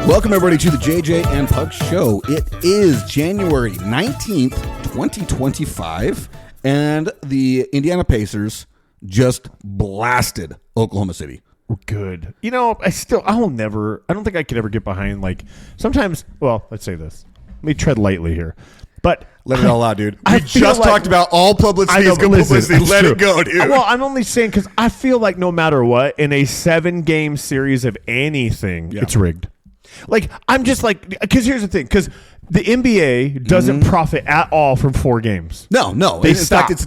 Welcome, everybody, to the JJ and Pug Show. It is January 19th, 2025, and the Indiana Pacers just blasted Oklahoma City. Good. You know, I don't think I could ever get behind, like, sometimes, well, let's say this. Let me tread lightly here. But let it all out, dude. We just talked about all publicity is good publicity. Let it go, dude. Well, I'm only saying because I feel like no matter what, in a 7-game series of anything, it's rigged. Like, I'm just like, because here's the thing, because the NBA doesn't profit at all from 4 games. No. In fact, it's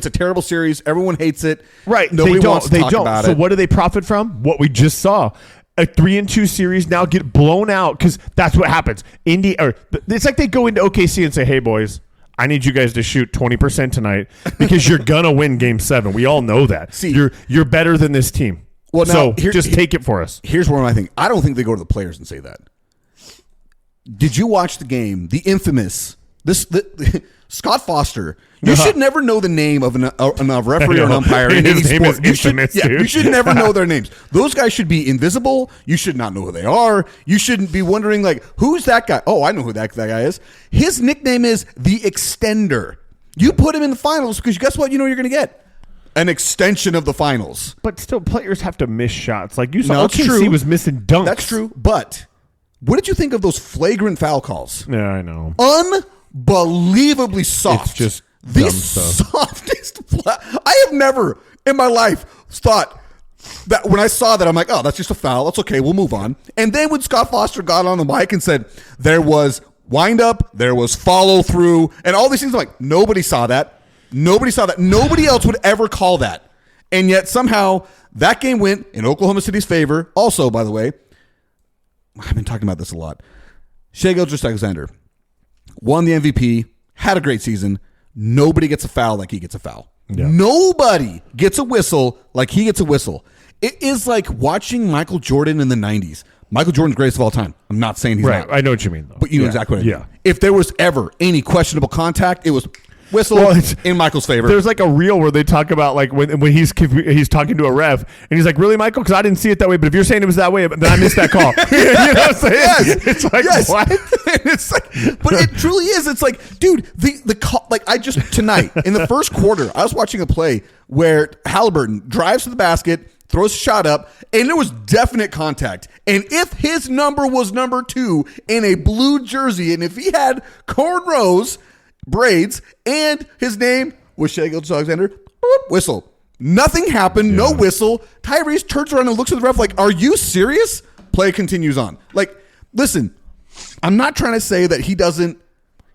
a terrible series. Everyone hates it. Right. Nobody wants to talk about it. So what do they profit from? What we just saw. A 3-2 series now get blown out because that's what happens. It's like they go into OKC and say, "Hey, boys, I need you guys to shoot 20% tonight because you're gonna win Game 7. We all know that. See, you're better than this team. Well, now, just take it for us." Here's where I think. I don't think they go to the players and say that. Did you watch the game? The infamous Scott Foster. You should never know the name of a referee or an umpire in any sport. You should never know their names. Those guys should be invisible. You should not know who they are. You shouldn't be wondering, like, who's that guy? Oh, I know who that guy is. His nickname is the Extender. You put him in the finals because guess what? You know you're going to get an extension of the finals. But still, players have to miss shots. Like you saw, OKC was missing dunks. That's true. But what did you think of those flagrant foul calls? Yeah, I know. Unbelievably soft. It's just the softest. I have never in my life thought that when I saw that, I'm like, oh, that's just a foul. That's okay. We'll move on. And then when Scott Foster got on the mic and said there was wind up, there was follow through, and all these things, I'm like, nobody saw that. Nobody saw that. Nobody else would ever call that. And yet somehow that game went in Oklahoma City's favor. Also, by the way, I've been talking about this a lot. Shai Gilgeous-Alexander won the MVP, had a great season. Nobody gets a foul like he gets a foul. Yeah. Nobody gets a whistle like he gets a whistle. It is like watching Michael Jordan in the 90s. Michael Jordan's greatest of all time. I'm not saying he's not. I know what you mean, though. But you know exactly what I mean. Yeah. If there was ever any questionable contact, it was whistle in Michael's favor. There's like a reel where they talk about like when he's talking to a ref and he's like, "Really, Michael? Because I didn't see it that way. But if you're saying it was that way, then I missed that call." You know what I'm saying? Yes. It's like what? It's like, but it truly is. It's like, dude, the call. Like I just tonight in the first quarter, I was watching a play where Halliburton drives to the basket, throws a shot up, and there was definite contact. And if his number was number 2 in a blue jersey, and if he had cornrows, braids, and his name was Shai Gilgeous-Alexander, whistle. Nothing happened. No whistle. Tyrese turns around and looks at the ref like, "Are you serious?" Play continues on. Like, listen, I'm not trying to say that he doesn't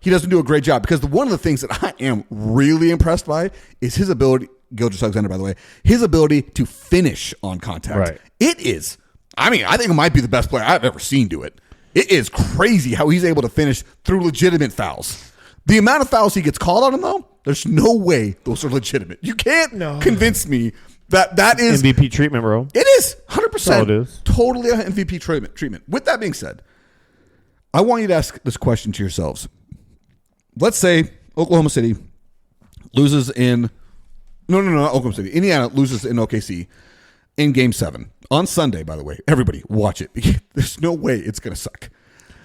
do a great job, because one of the things that I am really impressed by is his ability, Gilgeous-Alexander, by the way, his ability to finish on contact. Right. It is, I think it might be the best player I've ever seen do it. It is crazy how he's able to finish through legitimate fouls. The amount of fouls he gets called on him, though, there's no way those are legitimate. You can't convince me that is MVP treatment, bro. It is 100%. It is Totally an MVP treatment. With that being said, I want you to ask this question to yourselves. Let's say Oklahoma City loses in not Oklahoma City. Indiana loses in OKC in Game 7 on Sunday. By the way, everybody watch it. There's no way it's going to suck.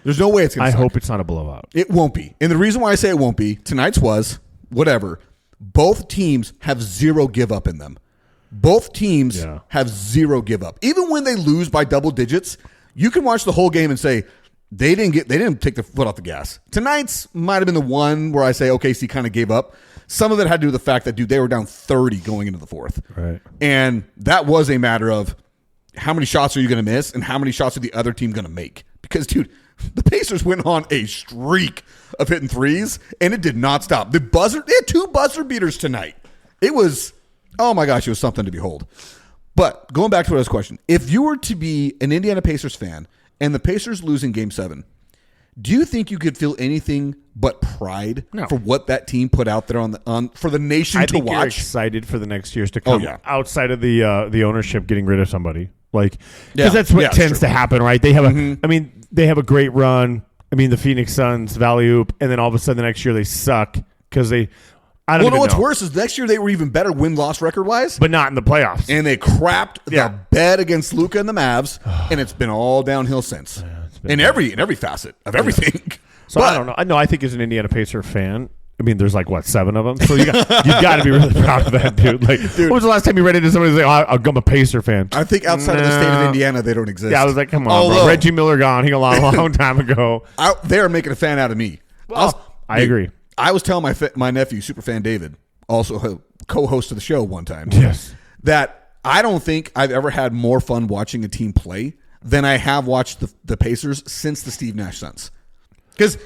There's no way it's going to suck. I hope it's not a blowout. It won't be. And the reason why I say it won't be, tonight's was, whatever, both teams have zero give up in them. Both teams have zero give up. Even when they lose by double digits, you can watch the whole game and say, they didn't take their foot off the gas. Tonight's might have been the one where I say OKC kind of gave up. Some of it had to do with the fact that, dude, they were down 30 going into the fourth. Right. And that was a matter of how many shots are you going to miss and how many shots are the other team going to make? Because, dude, the Pacers went on a streak of hitting threes, and it did not stop. They had 2 buzzer beaters tonight. It was, oh my gosh, it was something to behold. But going back to what I was questioning, if you were to be an Indiana Pacers fan and the Pacers lose in Game 7, do you think you could feel anything but pride for what that team put out there for the nation to watch? I think you're excited for the next years to come. Outside of the ownership getting rid of somebody, like, because that's what tends to happen, right? They have they have a great run. I mean, the Phoenix Suns, Valley Oop, and then all of a sudden the next year they suck because they. I don't know. What's worse is next year they were even better win-loss record-wise. But not in the playoffs. And they crapped the bed against Luka and the Mavs, and it's been all downhill since. in every facet of everything. Yeah. So I don't know. No, I think as an Indiana Pacer fan, I mean, there's like what 7 of them, so you've got to be really proud of that, dude. Like, when was the last time you read into somebody and say, I'm a Pacer fan? I think outside of the state of Indiana, they don't exist. Yeah, I was like, come on, bro. Reggie Miller gone. He gone a long time ago. They are making a fan out of me. Well, I agree. I was telling my nephew, Superfan David, also a co-host of the show one time, that I don't think I've ever had more fun watching a team play than I have watched the Pacers since the Steve Nash Suns. Because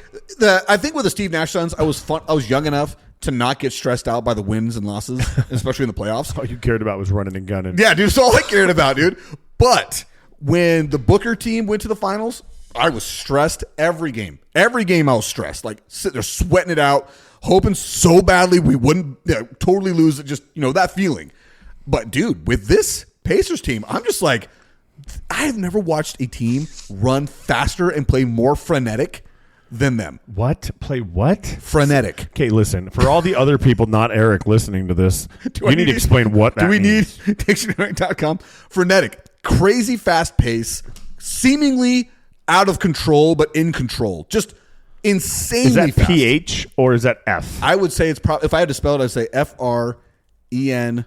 I think with the Steve Nash Suns, I was young enough to not get stressed out by the wins and losses, especially in the playoffs. All you cared about was running and gunning. Yeah, dude, that's all I cared about, dude. But when the Booker team went to the finals, I was stressed every game. Every game I was stressed, like sitting there sweating it out, hoping so badly we wouldn't totally lose it, just, that feeling. But, dude, with this Pacers team, I'm just like, I have never watched a team run faster and play more frenetic than them. What? Play what? Frenetic. Okay, listen. For all the other people, not Eric, listening to this, you need to explain what that means. Do we need dictionary.com? Frenetic. Crazy fast pace. Seemingly out of control, but in control. Just insanely fast. Is that PH or is that F? I would say it's probably, if I had to spell it, I'd say FRENETIC.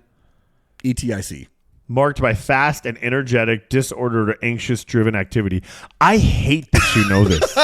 Marked by fast and energetic, disordered, or anxious-driven activity. I hate that you know this.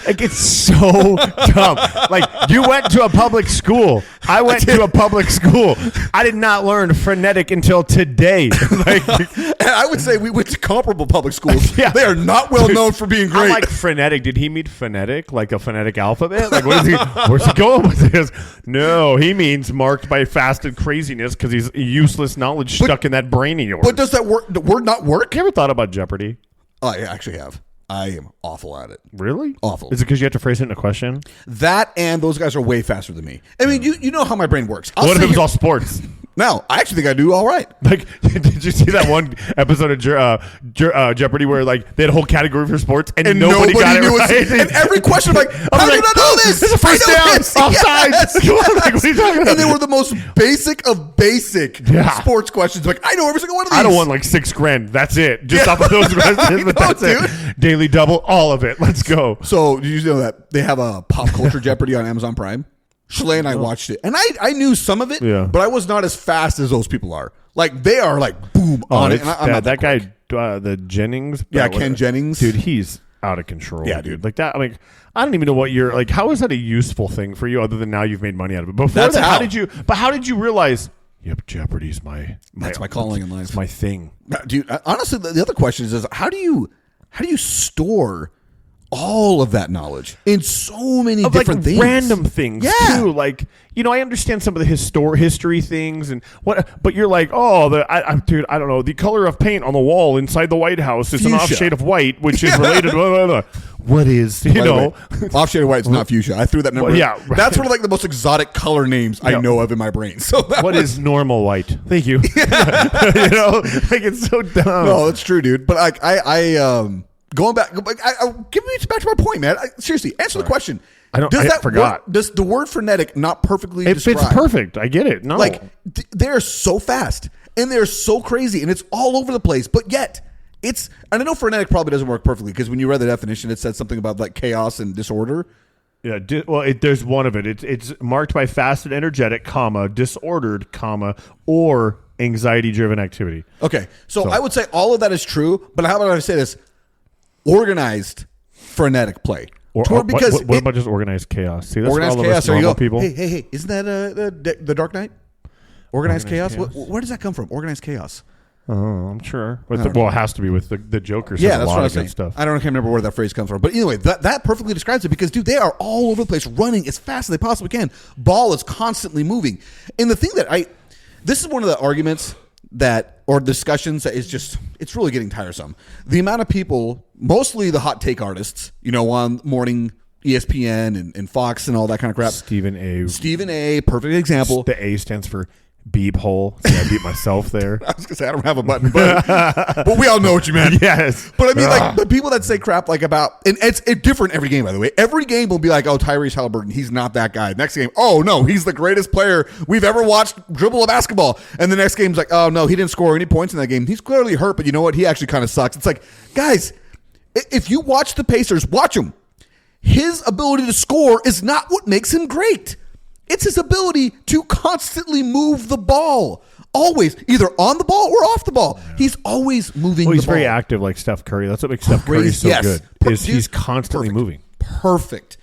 Like, it's so dumb. Like, you went to a public school. I went to a public school. I did not learn frenetic until today. And I would say we went to comparable public schools. Yeah. They are not well known for being great. I'm like, frenetic. Did he mean phonetic, like a phonetic alphabet? Like, what is he? Where's he going with this? No, he means marked by fast and craziness because he's useless knowledge stuck in that brain of yours. But does that word not work? You ever thought about Jeopardy? I actually have. I am awful at it. Really? Awful. Is it because you have to phrase it in a question? That and those guys are way faster than me. I mean, you know how my brain works. What if it was all sports? No, I actually think I do all right. Like, did you see that one episode of Jeopardy where like they had a whole category for sports and nobody got it right? And every question, I'm like, how did I know this? This is a first down, offside. Yes. Like, what are you talking about? And they were the most basic of basic sports questions. Like, I know every single one of these. I don't want like $6,000. That's it. Just off of those questions, but that's it. Daily double, all of it. Let's go. So, did you know that they have a pop culture Jeopardy on Amazon Prime? Shalay and I watched it, and I knew some of it, but I was not as fast as those people are. Like, they are like boom on it. And I'm not that guy, the Jennings, Ken Jennings, dude, he's out of control. Yeah, dude. Like that. I mean, I don't even know what you're like. How is that a useful thing for you, other than now you've made money out of it? Before that, how did you? But how did you realize? Yep, Jeopardy's that's my calling in life. It's my thing, dude. Honestly, the other question is how do you store all of that knowledge in so many different things, random things too? Like, I understand some of the history things and what, but you're like, dude, I don't know. The color of paint on the wall inside the White House is an off shade of white, which is related. Blah, blah, blah. What is off shade of white is not fusia. I threw that number. Yeah, right. That's one of like the most exotic color names I know of in my brain. So what is normal white? Thank you. Like, it's so dumb. No, that's true, dude. But like going back, give me back to my point, man. Seriously, answer the question. I forgot. Does the word frenetic not perfectly describe? It's perfect. I get it. No. Like, they're so fast and they're so crazy and it's all over the place, but yet and I know frenetic probably doesn't work perfectly because when you read the definition, it said something about like chaos and disorder. Yeah, there's one of it. It's marked by fast and energetic, disordered, or anxiety-driven activity. Okay, so I would say all of that is true, but how about I say this? Organized frenetic play. What about just organized chaos? See, that's organized all chaos. There you go. People. Hey, isn't that the Dark Knight? Organized chaos. Where does that come from? Organized chaos. Oh, I'm sure. It has to be with the Joker. Yeah, that's what I was saying. Stuff. I can't remember where that phrase comes from. But anyway, that perfectly describes it because, dude, they are all over the place running as fast as they possibly can. Ball is constantly moving. And the thing this is one of the arguments or discussions that is just, it's really getting tiresome. The amount of people, mostly the hot take artists, on morning ESPN and Fox and all that kind of crap. Stephen A. Perfect example. The A stands for beep hole. See, I beat myself there. I was going to say, I don't have a button, but we all know what you meant. Yes. But I mean, like, the people that say crap like about, and it's different every game, by the way. Every game will be like, oh, Tyrese Halliburton, he's not that guy. Next game, oh, no, he's the greatest player we've ever watched dribble a basketball. And the next game's like, oh, no, he didn't score any points in that game. He's clearly hurt, but you know what? He actually kind of sucks. It's like, guys, If you watch the Pacers, watch him. His ability to score is not what makes him great. It's his ability to constantly move the ball. Always, either on the ball or off the ball. Yeah. He's always moving the ball. He's very active like Steph Curry. That's what makes Steph Curry so good. He's constantly moving. Perfect.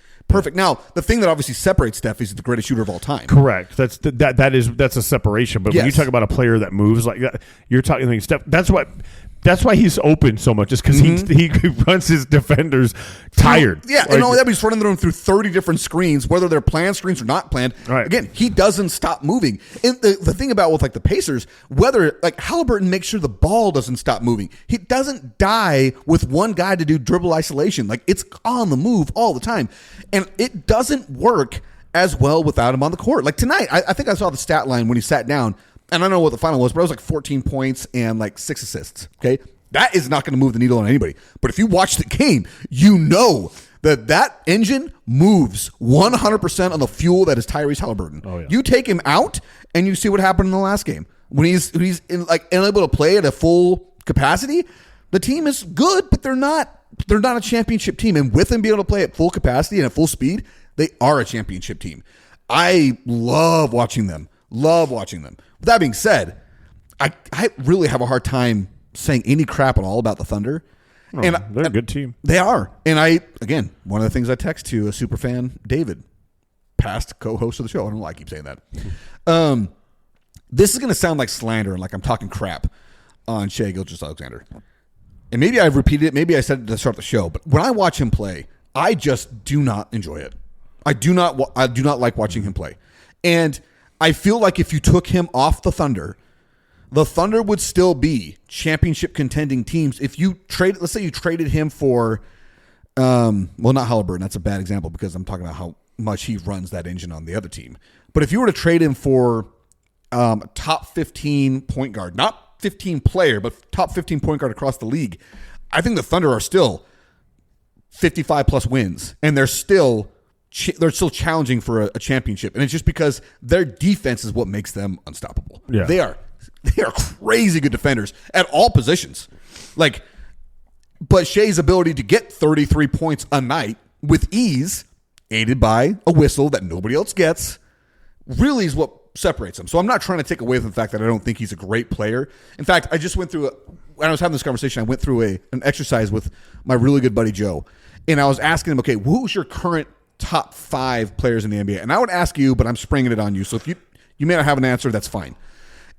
Now, the thing that obviously separates Steph is the greatest shooter of all time. Correct. That's a separation. But when you talk about a player that moves like that, you're talking Steph. That's why he's open so much. Is because he runs his defenders tired. Yeah, and all that, he's running them through 30 different screens, whether they're planned screens or not planned. Right. Again, he doesn't stop moving. And the thing about with like the Pacers, whether like Halliburton makes sure the ball doesn't stop moving. He doesn't die with one guy to do dribble isolation. Like it's on the move all the time, and it doesn't work as well without him on the court. Like tonight, I think I saw the stat line when he sat down. And I don't know what the final was, but it was like 14 points and like 6 assists. Okay. That is not going to move the needle on anybody. But if you watch the game, you know that engine moves 100% on the fuel that is Tyrese Halliburton. Oh, yeah. You take him out and you see what happened in the last game. When he's unable to play at a full capacity, the team is good, but they're not a championship team. And with him being able to play at full capacity and at full speed, they are a championship team. I love watching them. With that being said, I really have a hard time saying any crap at all about the Thunder. And they're a good team. They are. And one of the things I text to a super fan, David, past co-host of the show. I don't know why I keep saying that. This is going to sound like slander and like I'm talking crap on Shai Gilgeous-Alexander. And maybe I've repeated it. Maybe I said it to start the show. But when I watch him play, I just do not enjoy it. I do not like watching him play. And I feel like if you took him off the Thunder would still be championship contending teams. If you let's say you traded him for, not Halliburton. That's a bad example because I'm talking about how much he runs that engine on the other team. But if you were to trade him for top 15 point guard, not 15 player, but top 15 point guard across the league, I think the Thunder are still 55 plus wins, and they're still challenging for a championship. And it's just because their defense is what makes them unstoppable. Yeah. They are crazy good defenders at all positions. But Shai's ability to get 33 points a night with ease, aided by a whistle that nobody else gets, really is what separates him. So I'm not trying to take away from the fact that I don't think he's a great player. In fact, I just went through when I was having this conversation, I went through an exercise with my really good buddy Joe. And I was asking him, okay, who's your current top 5 players in the NBA? And I would ask you, but I'm springing it on you. So if you may not have an answer, that's fine.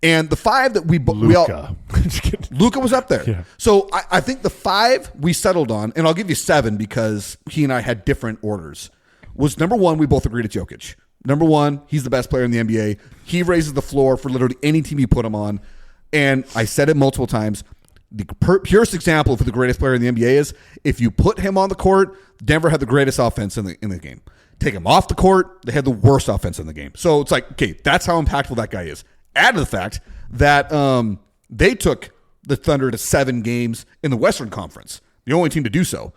And the 5 that Luka was up there. Yeah. So I think the 5 we settled on, and I'll give you 7 because he and I had different orders, was number 1, we both agreed it's Jokic. Number 1, he's the best player in the NBA. He raises the floor for literally any team you put him on. And I said it multiple times. The purest example of who the greatest player in the NBA is, if you put him on the court, Denver had the greatest offense in the game. Take him off the court, they had the worst offense in the game. So it's like, okay, that's how impactful that guy is. Add to the fact that they took the Thunder to 7 games in the Western Conference, the only team to do so.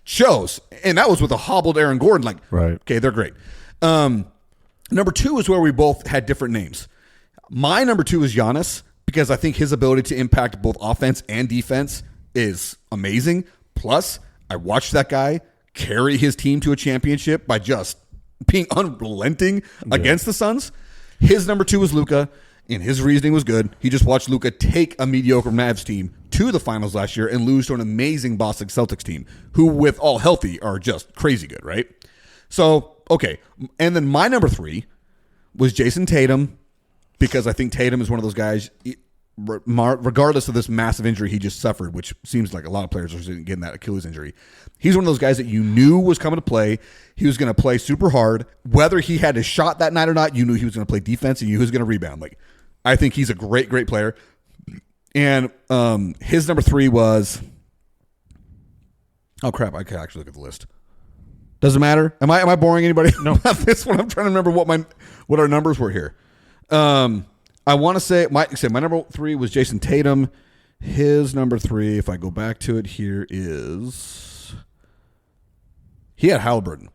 Shows, and that was with a hobbled Aaron Gordon. Right. Okay, they're great. Number 2 is where we both had different names. My number 2 is Giannis because I think his ability to impact both offense and defense is amazing. Plus, I watched that guy carry his team to a championship by just being unrelenting against the Suns. His number 2 is Luka, and his reasoning was good. He just watched Luka take a mediocre Mavs team to the finals last year and lose to an amazing Boston Celtics team, who, with all healthy, are just crazy good, right? So, okay. And then my number 3 was Jason Tatum, because I think Tatum is one of those guys, regardless of this massive injury he just suffered, which seems like a lot of players are getting that Achilles injury. He's one of those guys that you knew was coming to play. He was going to play super hard. Whether he had his shot that night or not, you knew he was going to play defense and you knew he was going to rebound. I think he's a great, great player. And his number 3 was, oh crap, I can actually look at the list. Doesn't matter. Am I boring anybody? No. This one, I'm trying to remember what our numbers were here. I want to say my number 3 was Jason Tatum. His number 3, if I go back to it here, is he had Halliburton.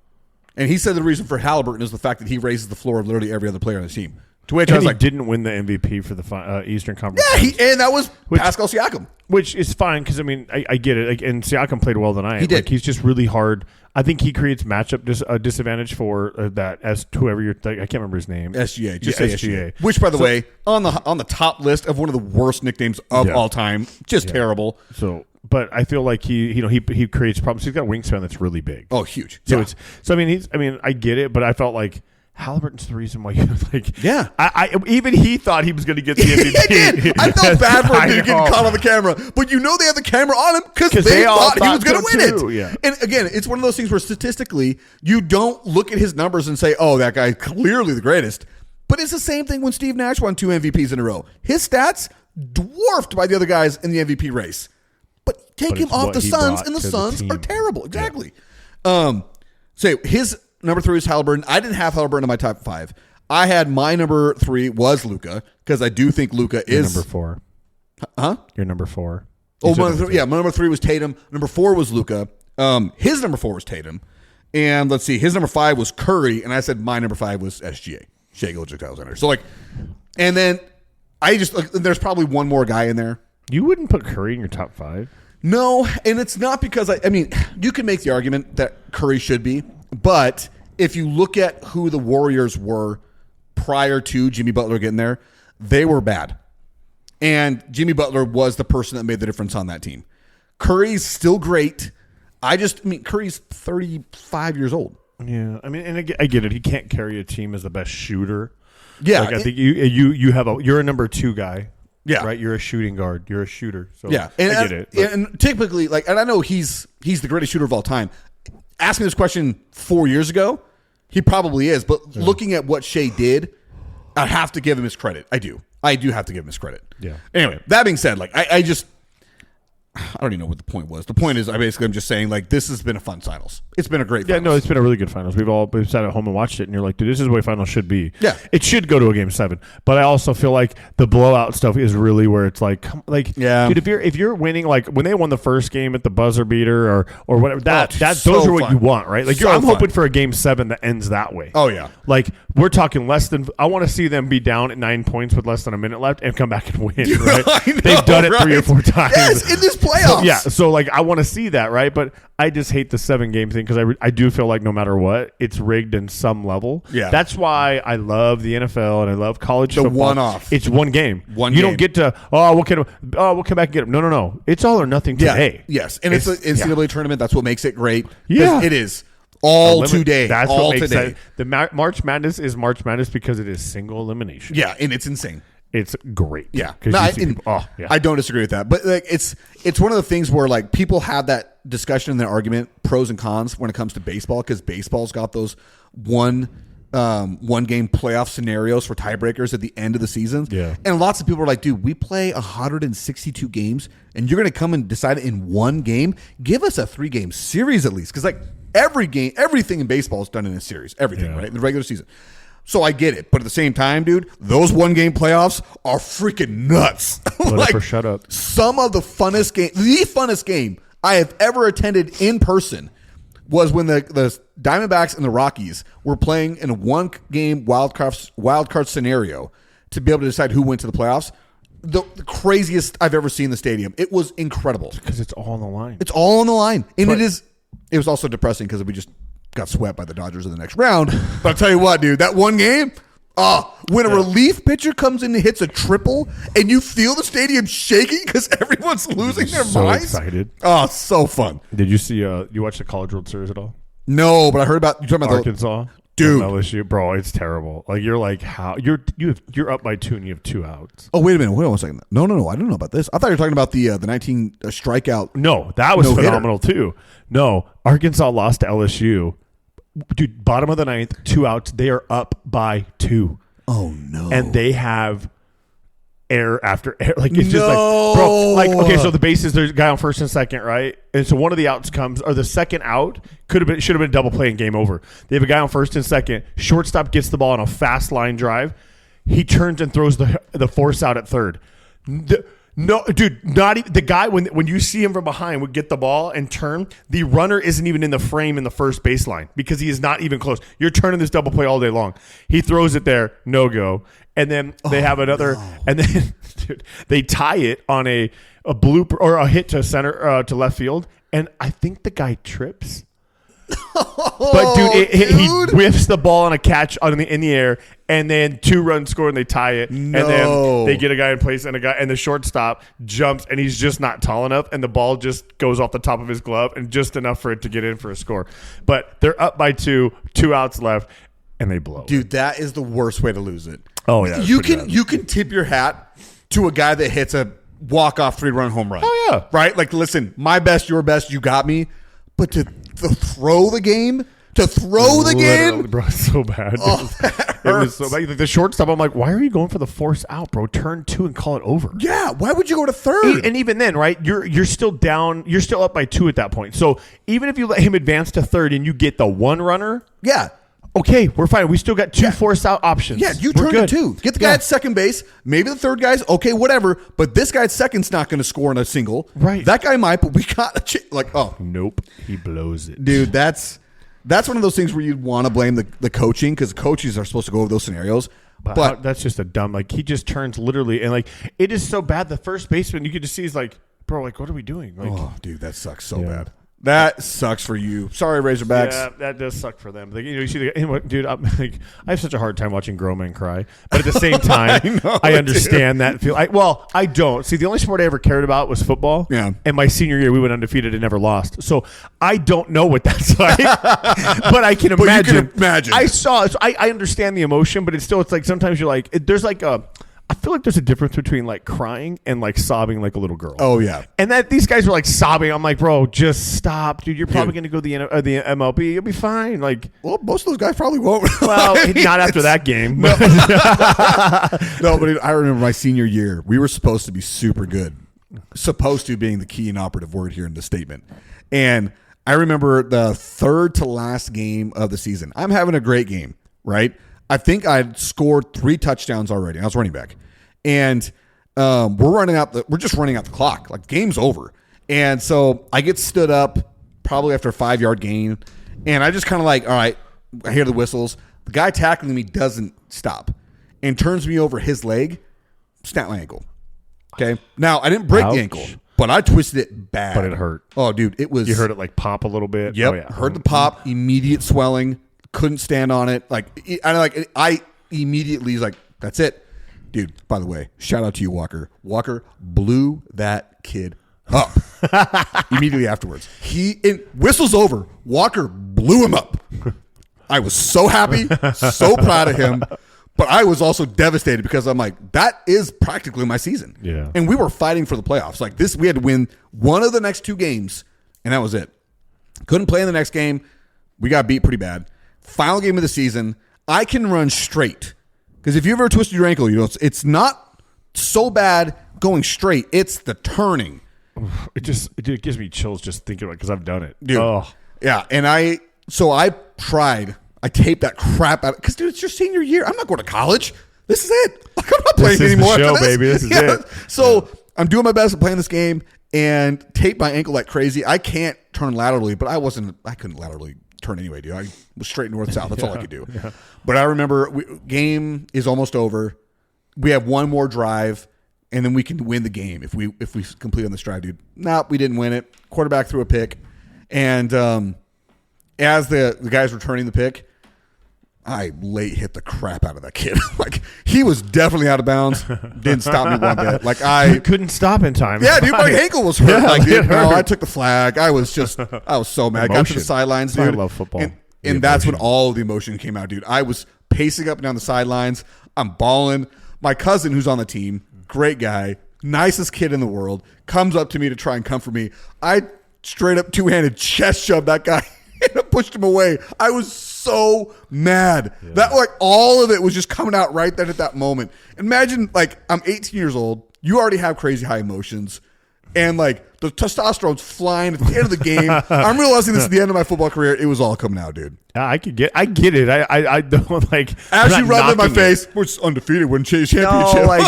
And he said the reason for Halliburton is the fact that he raises the floor of literally every other player on the team. To which and I was he like, didn't win the MVP for the Eastern Conference. yeah, and that was Pascal Siakam. Which is fine because, I mean, I get it. Like, and Siakam played well tonight. He did. Like, he's just really hard. I think he creates matchup disadvantage for that as whoever you're. I can't remember his name. SGA. Just Yeah, say SGA. Which, by the way, on the top list of one of the worst nicknames of all time. Just terrible. So, but I feel like he creates problems. He's got a wingspan that's really big. Oh, huge. So I mean I get it, but I felt like Halliburton's the reason why you like. Yeah. I even he thought he was going to get the MVP. I did. I felt bad for him getting caught on the camera, but they had the camera on him because they thought he was going to win too, it. Yeah. And again, it's one of those things where statistically you don't look at his numbers and say, "Oh, that guy's clearly the greatest." But it's the same thing when Steve Nash won 2 MVPs in a row. His stats dwarfed by the other guys in the MVP race. But take him off the Suns, and the Suns are terrible. Exactly. Yeah. So his number 3 is Halliburton. I didn't have Halliburton in my top 5. I had my number 3 was Luka because I do think Luka is number 4. Huh? Your number 4. Oh, my number 3 was Tatum. Number 4 was Luka. His number 4 was Tatum. And let's see, his number 5 was Curry, and I said my number 5 was SGA, Shai Gilgeous-Alexander. So and then I just there's probably one more guy in there. You wouldn't put Curry in your top 5? No, and it's not because I mean, you can make the argument that Curry should be, but if you look at who the Warriors were prior to Jimmy Butler getting there, they were bad. And Jimmy Butler was the person that made the difference on that team. Curry's still great. Curry's 35 years old. Yeah, I mean, and I get it. He can't carry a team as the best shooter. Yeah, I think you're a number 2 guy. Yeah, right. You're a shooting guard. You're a shooter. So yeah, and I get it. And typically, and I know he's the greatest shooter of all time. Ask me this question 4 years ago, he probably is. But looking at what Shai did, I have to give him his credit. I do have to give him his credit. Yeah. Anyway, that being said, I don't even know what the point was. The point is, I'm just saying, this has been a fun finals. It's been a great finals. Yeah, no, it's been a really good finals. We've sat at home and watched it, and you're like, dude, this is the way finals should be. Yeah. It should go to a game 7. But I also feel like the blowout stuff is really where it's yeah. Dude, if you're winning, when they won the first game at the buzzer beater or whatever, those are what fun. you want, right? I'm hoping for a game 7 that ends that way. Oh, yeah. We're talking less than, I want to see them be down at 9 points with less than a minute left and come back and win, right? They've done it 3 or 4 times. Yes, in this playoffs. So I want to see that, right? But I just hate the 7-game thing because I do feel like no matter what, it's rigged in some level. Yeah. That's why I love the NFL and I love college football. One-off. It's one game. You don't get to, we'll come back and get them. No. It's all or nothing today. Yeah. Yes. And it's an NCAA tournament. That's what makes it great. Yeah. It is. All today. That's all what makes today. sense. The March Madness is March Madness because it is single elimination. Yeah, and it's insane. It's great. Yeah. I don't disagree with that. But it's one of the things where people have that discussion and that argument, pros and cons, when it comes to baseball, because baseball's got those one game playoff scenarios for tiebreakers at the end of the season. Yeah. And lots of people are like, dude, we play 162 games and you're going to come and decide it in one game? Give us a 3-game series at least. Because everything in baseball is done in a series. Everything, right? In the regular season. So I get it. But at the same time, dude, those 1-game playoffs are freaking nuts. Shut up. Some of the funnest game I have ever attended in person was when the Diamondbacks and the Rockies were playing in a 1-game wild card scenario to be able to decide who went to the playoffs. The craziest I've ever seen in the stadium. It was incredible. Because it's all on the line. It's all on the line. And it was also depressing because we just got swept by the Dodgers in the next round. But I'll tell you what, dude, that one game, when a relief pitcher comes in and hits a triple and you feel the stadium shaking because everyone's losing their minds. Excited. Oh, so fun. Did you see, you watch the College World Series at all? No, but I heard about, you talking about Arkansas? Dude. LSU, bro, it's terrible. You're like, how? You're up by 2 and you have 2 outs. Oh, wait a minute. Wait on a second. No. I didn't know about this. I thought you were talking about the 19 strikeout. No, that was phenomenal too. No, Arkansas lost to LSU. Dude, bottom of the 9th, 2 outs. They are up by 2. Oh, no. And they have error after error. It's just bro, okay, so the bases, there's a guy on first and second, right? And so one of the outs comes, or the second out should have been a double play and game over. They have a guy on first and second. Shortstop gets the ball on a fast line drive. He turns and throws the force out at third. No, dude, not even the guy when you see him from behind would get the ball and turn. The runner isn't even in the frame in the first baseline because he is not even close. You're turning this double play all day long. He throws it there, no go, and then they have another, and then dude, they tie it on a blooper or a hit to center to left field, and I think the guy trips. But dude, he whiffs the ball on a catch in the air, and then 2 runs score and they tie it, and then they get a guy in place, and the shortstop jumps, and he's just not tall enough, and the ball just goes off the top of his glove, and just enough for it to get in for a score. But they're up by 2 outs left, and they blow. Dude, that is the worst way to lose it. Oh yeah, you can tip your hat to a guy that hits a walk-off 3-run home run. Oh yeah, right. Like, listen, my best, your best, you got me, but to throw the game. Bro, it's so bad. It was so bad. The shortstop, I'm like, why are you going for the force out, bro? Turn 2 and call it over. Yeah, why would you go to third? And even then, right, you're still down. You're still up by 2 at that point. So even if you let him advance to third and you get the 1 runner, yeah, okay, we're fine. We still got 2 force out options. Yeah, you turn to 2. Get the guy at second base. Maybe the third guy's okay, whatever. But this guy at second's not going to score in a single. Right. That guy might, but we got nope, he blows it, dude. That's one of those things where you'd want to blame the coaching, because the coaches are supposed to go over those scenarios. But that's just a dumb. Like, he just turns literally, and like, it is so bad. The first baseman, you could just see, he's like, bro, like, what are we doing? Like, oh, dude, that sucks so bad. That sucks for you. Sorry, Razorbacks. Yeah, that does suck for them. Like, you see, dude, I have such a hard time watching grown men cry. But at the same time, I understand that feel. I don't. See, the only sport I ever cared about was football. Yeah. And my senior year, we went undefeated and never lost. So I don't know what that's like. But I can imagine. You can imagine. I saw it. So I understand the emotion, but it's like sometimes you're like, there's like I feel like there's a difference between like crying and like sobbing like a little girl. Oh yeah, and that these guys were like sobbing. I'm like, bro, just stop, dude. You're probably going to go to the MLB. You'll be fine. Like, well, most of those guys probably won't. Well, not after that game. No, but I remember my senior year. We were supposed to be super good. Supposed to being the key and operative word here in the statement. And I remember the third to last game of the season. I'm having a great game, right? I think I'd scored 3 touchdowns already. I was running back, and we're just running out the clock. Like, game's over, and so I get stood up probably after a 5-yard gain, and I just kind of like, all right, I hear the whistles. The guy tackling me doesn't stop, and turns me over his leg, snap my ankle. Okay, now I didn't break the ankle, but I twisted it bad. But it hurt. Oh, dude, it was. You heard it like pop a little bit. Yep, Oh, yeah. Heard the pop, immediate swelling. Couldn't stand on it. I immediately was like, that's it. Dude, by the way, shout out to you, Walker. Walker blew that kid up immediately afterwards. Whistle's over. Walker blew him up. I was so happy, so proud of him. But I was also devastated because I'm like, that is practically my season. Yeah. And we were fighting for the playoffs. Like this, we had to win one of the next 2 games, and that was it. Couldn't play in the next game. We got beat pretty bad. Final game of the season, I can run straight. Because if you ever twisted your ankle, you know it's not so bad going straight. It's the turning. It gives me chills just thinking about it because I've done it. Dude. Oh. Yeah, and I tried. I taped that crap out. Because, dude, it's your senior year. I'm not going to college. This is it. Like, I'm not playing anymore. This is the show, baby. This is it. So I'm doing my best at playing this game and tape my ankle like crazy. I can't turn laterally, but I couldn't laterally turn anyway, dude. I was straight north-south. That's all I could do. Yeah. But I remember game is almost over. We have one more drive, and then we can win the game if we complete on this drive, dude. Nah, we didn't win it. Quarterback threw a pick. And as the guys returning the pick, I late hit the crap out of that kid. Like, he was definitely out of bounds. Didn't stop me one bit. Like, you couldn't stop in time. Yeah, dude, my ankle was hurt. Yeah, like, dude, hurt. I took the flag. I was so mad. Got to the sidelines, dude. I love football. And that's when all of the emotion came out, dude. I was pacing up and down the sidelines. I'm bawling. My cousin, who's on the team, great guy, nicest kid in the world, comes up to me to try and comfort me. I straight up 2-handed chest shoved that guy and I pushed him away. I was so mad. Yeah. That, like, all of it was just coming out right then at that moment. Imagine, like, I'm 18 years old. You already have crazy high emotions. And, like, the testosterone's flying at the end of the game. I'm realizing this at the end of my football career. It was all coming out, dude. I get it. I don't, like, as you rub it in my face, we're just undefeated, win championship. No, like,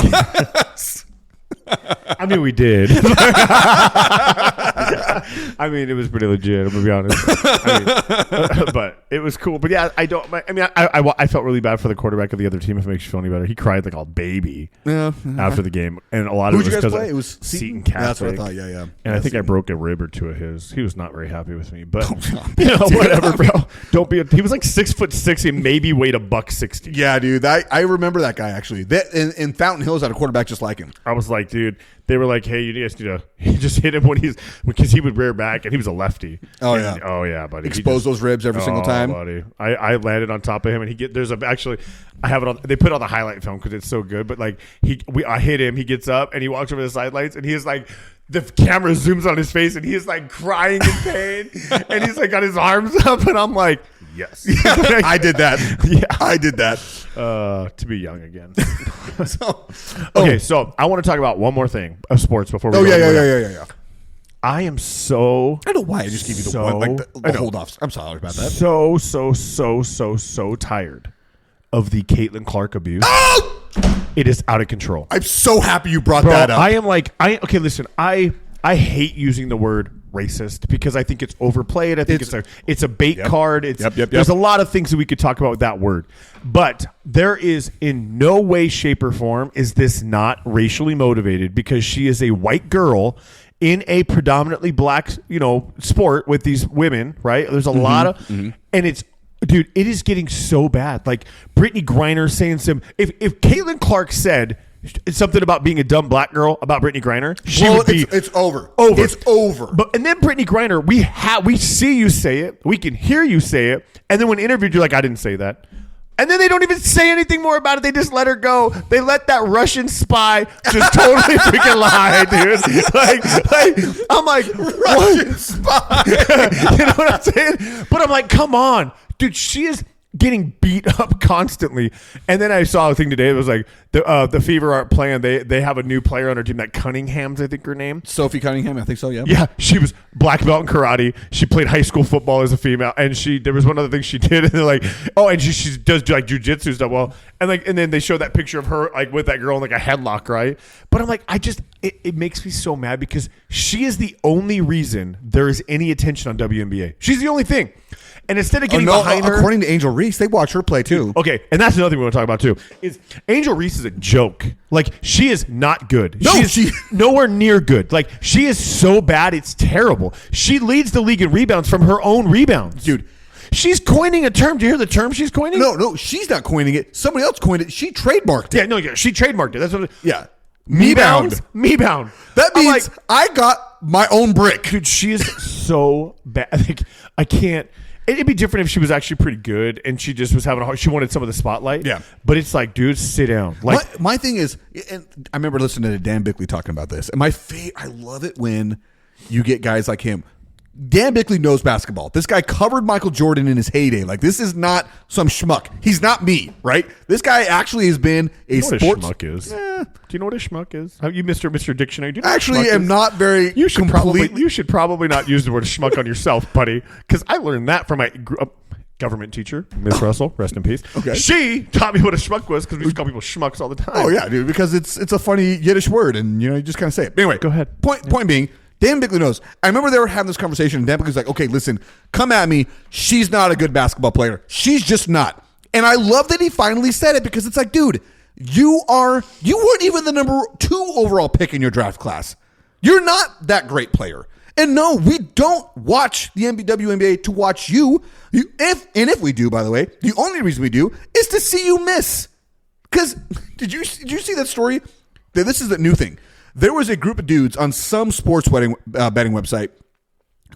I mean, we did. I mean, it was pretty legit. I'm gonna be honest. But it was cool. But yeah, I felt really bad for the quarterback of the other team. If it makes you feel any better, he cried like a baby after the game, and a lot of Who'd it was you guys because play? It was Seton Catholic. That's what I thought. Yeah. And I think I broke a rib or two of his. He was not very happy with me, but whatever, bro. Don't be. He was like 6'6" and maybe weighed $160. Yeah, dude. I remember that guy actually. In Fountain Hills, had a quarterback just like him. I was like, dude. They were like, "Hey, you guys need to." He just hit him because he would rear back and he was a lefty. Oh yeah, buddy. Expose those ribs every single time, buddy. I landed on top of him and I have it on. They put it on the highlight film because it's so good. But like I hit him. He gets up and he walks over the sidelines and he is like. The camera zooms on his face and he is like crying in pain and he's like got his arms up and I'm like, yes, I did that. Yeah, I did that. To be young again. So I want to talk about one more thing of sports before we. Yeah. I am so. I don't know why I just give you the one like the hold offs. I'm sorry about that. So tired of the Caitlin Clark abuse. Oh! It is out of control. I'm so happy you brought that up. I am like, okay, listen, I hate using the word racist because I think it's overplayed. I think it's a bait card. There's a lot of things that we could talk about with that word. But there is in no way, shape, or form is this not racially motivated because she is a white girl in a predominantly black, sport with these women, right? There's a lot of, and it's, dude, it is getting so bad. Like Brittany Griner saying if Caitlin Clark said something about being a dumb black girl about Brittany Griner, it's over. It's over. And then Brittany Griner, we see you say it, we can hear you say it, and then when interviewed, you're like, I didn't say that. And then they don't even say anything more about it. They just let her go. They let that Russian spy just totally freaking lie, dude. Like I'm like, Russian spy. You know what I'm saying? But I'm like, come on. Dude, she is getting beat up constantly. And then I saw a thing today. It was like the Fever aren't playing. They have a new player on her team, that Cunningham's, I think her name. Sophie Cunningham, I think so, yeah. Yeah, she was black belt in karate. She played high school football as a female. And there was one other thing she did. And they're like, oh, and she does do like jujitsu stuff. Well, and then they show that picture of her like with that girl in like a headlock, right? But I'm like, it makes me so mad because she is the only reason there is any attention on WNBA. She's the only thing. And instead of getting behind her, according to Angel Reese, they watch her play too. Okay, and that's another thing we want to talk about too. Is Angel Reese is a joke. Like she is not good. No, she is nowhere near good. Like she is so bad, it's terrible. She leads the league in rebounds from her own rebounds, dude. She's coining a term. Do you hear the term she's coining? No, she's not coining it. Somebody else coined it. She trademarked it. Yeah, she trademarked it. That's what. Yeah. Me bound. That means I got my own brick. Dude, she is so bad. I can't. It'd be different if she was actually pretty good and she just was having she wanted some of the spotlight. Yeah. But it's like, dude, sit down. Like my thing is, and I remember listening to Dan Bickley talking about this, and I love it when you get guys like him. Dan Bickley knows basketball. This guy covered Michael Jordan in his heyday. Like, this is not some schmuck. He's not me, right? This guy actually has been a sports. What a schmuck is? Do you know what a schmuck is? Have you, Mr. Dictionary? Do you know actually am not very. You should probably not use the word schmuck on yourself, buddy, because I learned that from my government teacher, Miss Russell. Rest in peace. Okay. She taught me what a schmuck was because we used to call people schmucks all the time. Oh yeah, dude, because it's a funny Yiddish word, and you just kind of say it. But anyway, go ahead. Point being. Dan Bickley knows. I remember they were having this conversation, and Dan Bickley's like, okay, listen, come at me. She's not a good basketball player. She's just not. And I love that he finally said it because it's like, dude, you weren't even the number 2 overall pick in your draft class. You're not that great player. And no, we don't watch the WNBA to watch you. If we do, by the way, the only reason we do is to see you miss. Because did you see that story? This is the new thing. There was a group of dudes on some sports betting website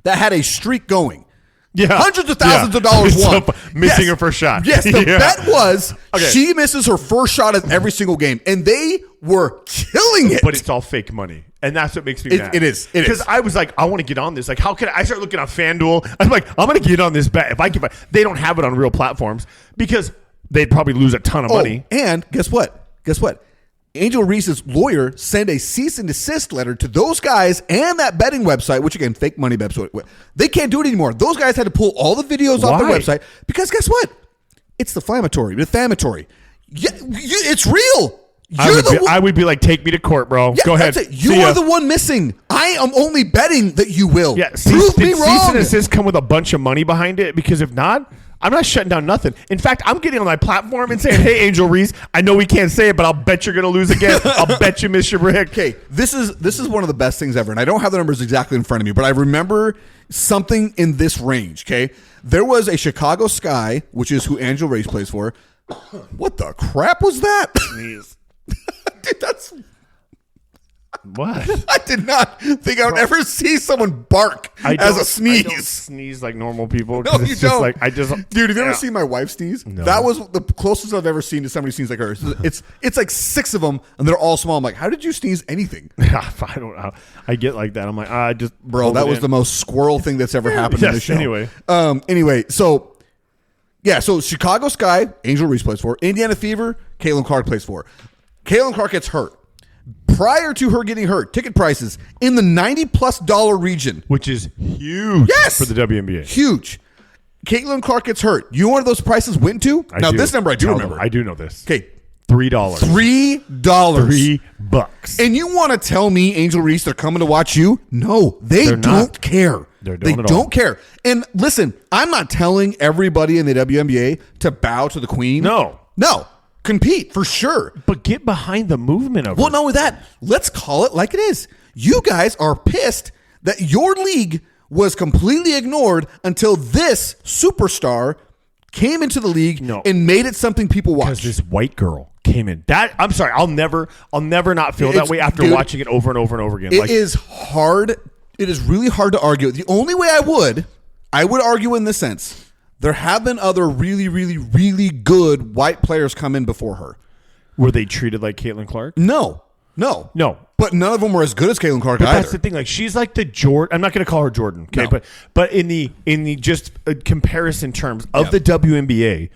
that had a streak going. Yeah. Hundreds of thousands of dollars won. Missing her first shot. Yes, the bet was she misses her first shot of every single game. And they were killing it. But it's all fake money. And that's what makes me mad. It is. Because I was like, I want to get on this. Like, how can I start looking on FanDuel? I'm like, I'm going to get on this bet. If I can, they don't have it on real platforms because they'd probably lose a ton of money. And guess what? Angel Reese's lawyer sent a cease and desist letter to those guys and that betting website, which again, fake money website. They can't do it anymore. Those guys had to pull all the videos off their website because guess what? It's defamatory. Yeah, it's real. I would be like, take me to court, bro. Yeah, Go ahead. that's it. You are the one missing. I am only betting that you will. Yeah, prove me did wrong. Cease and desist come with a bunch of money behind it? Because if not, I'm not shutting down nothing. In fact, I'm getting on my platform and saying, hey, Angel Reese, I know we can't say it, but I'll bet you're going to lose again. I'll bet you miss your brick. Okay, this is one of the best things ever, and I don't have the numbers exactly in front of me, but I remember something in this range, okay? There was a Chicago Sky, which is who Angel Reese plays for. What the crap was that? Dude, that's... What? I did not think I would ever see someone bark as a sneeze. I don't sneeze like normal people. No, you don't. Dude, have you ever seen my wife sneeze? No. That was the closest I've ever seen to somebody sneeze like her. It's like 6 of them, and they're all small. I'm like, how did you sneeze anything? I don't know. I get like that. I'm like, I just... Bro, that was the most squirrel thing that's ever happened in this show. Anyway, so Chicago Sky, Angel Reese plays for. Indiana Fever, Caitlin Clark plays for. Caitlin Clark gets hurt. Prior to her getting hurt, ticket prices in the $90+ region. Which is huge for the WNBA. Huge. Caitlin Clark gets hurt. You know where those prices went to? This number I do remember. I do know this. Okay. $3. $3. And you want to tell me, Angel Reese, they're coming to watch you? No, they don't care. They don't care. And listen, I'm not telling everybody in the WNBA to bow to the queen. No. Compete for sure. But get behind the movement of it. Well, not only that, let's call it like it is. You guys are pissed that your league was completely ignored until this superstar came into the league and made it something people watch. Because this white girl came in. I'm sorry, I'll never not feel that way after watching it over and over and over again. It is hard. It is really hard to argue. The only way I would argue in this sense. There have been other really, really, really good white players come in before her. Were they treated like Caitlin Clark? No. But none of them were as good as Caitlin Clark either. That's the thing. Like, she's like the Jordan. I'm not going to call her Jordan, okay? No. But in the just comparison terms of the WNBA,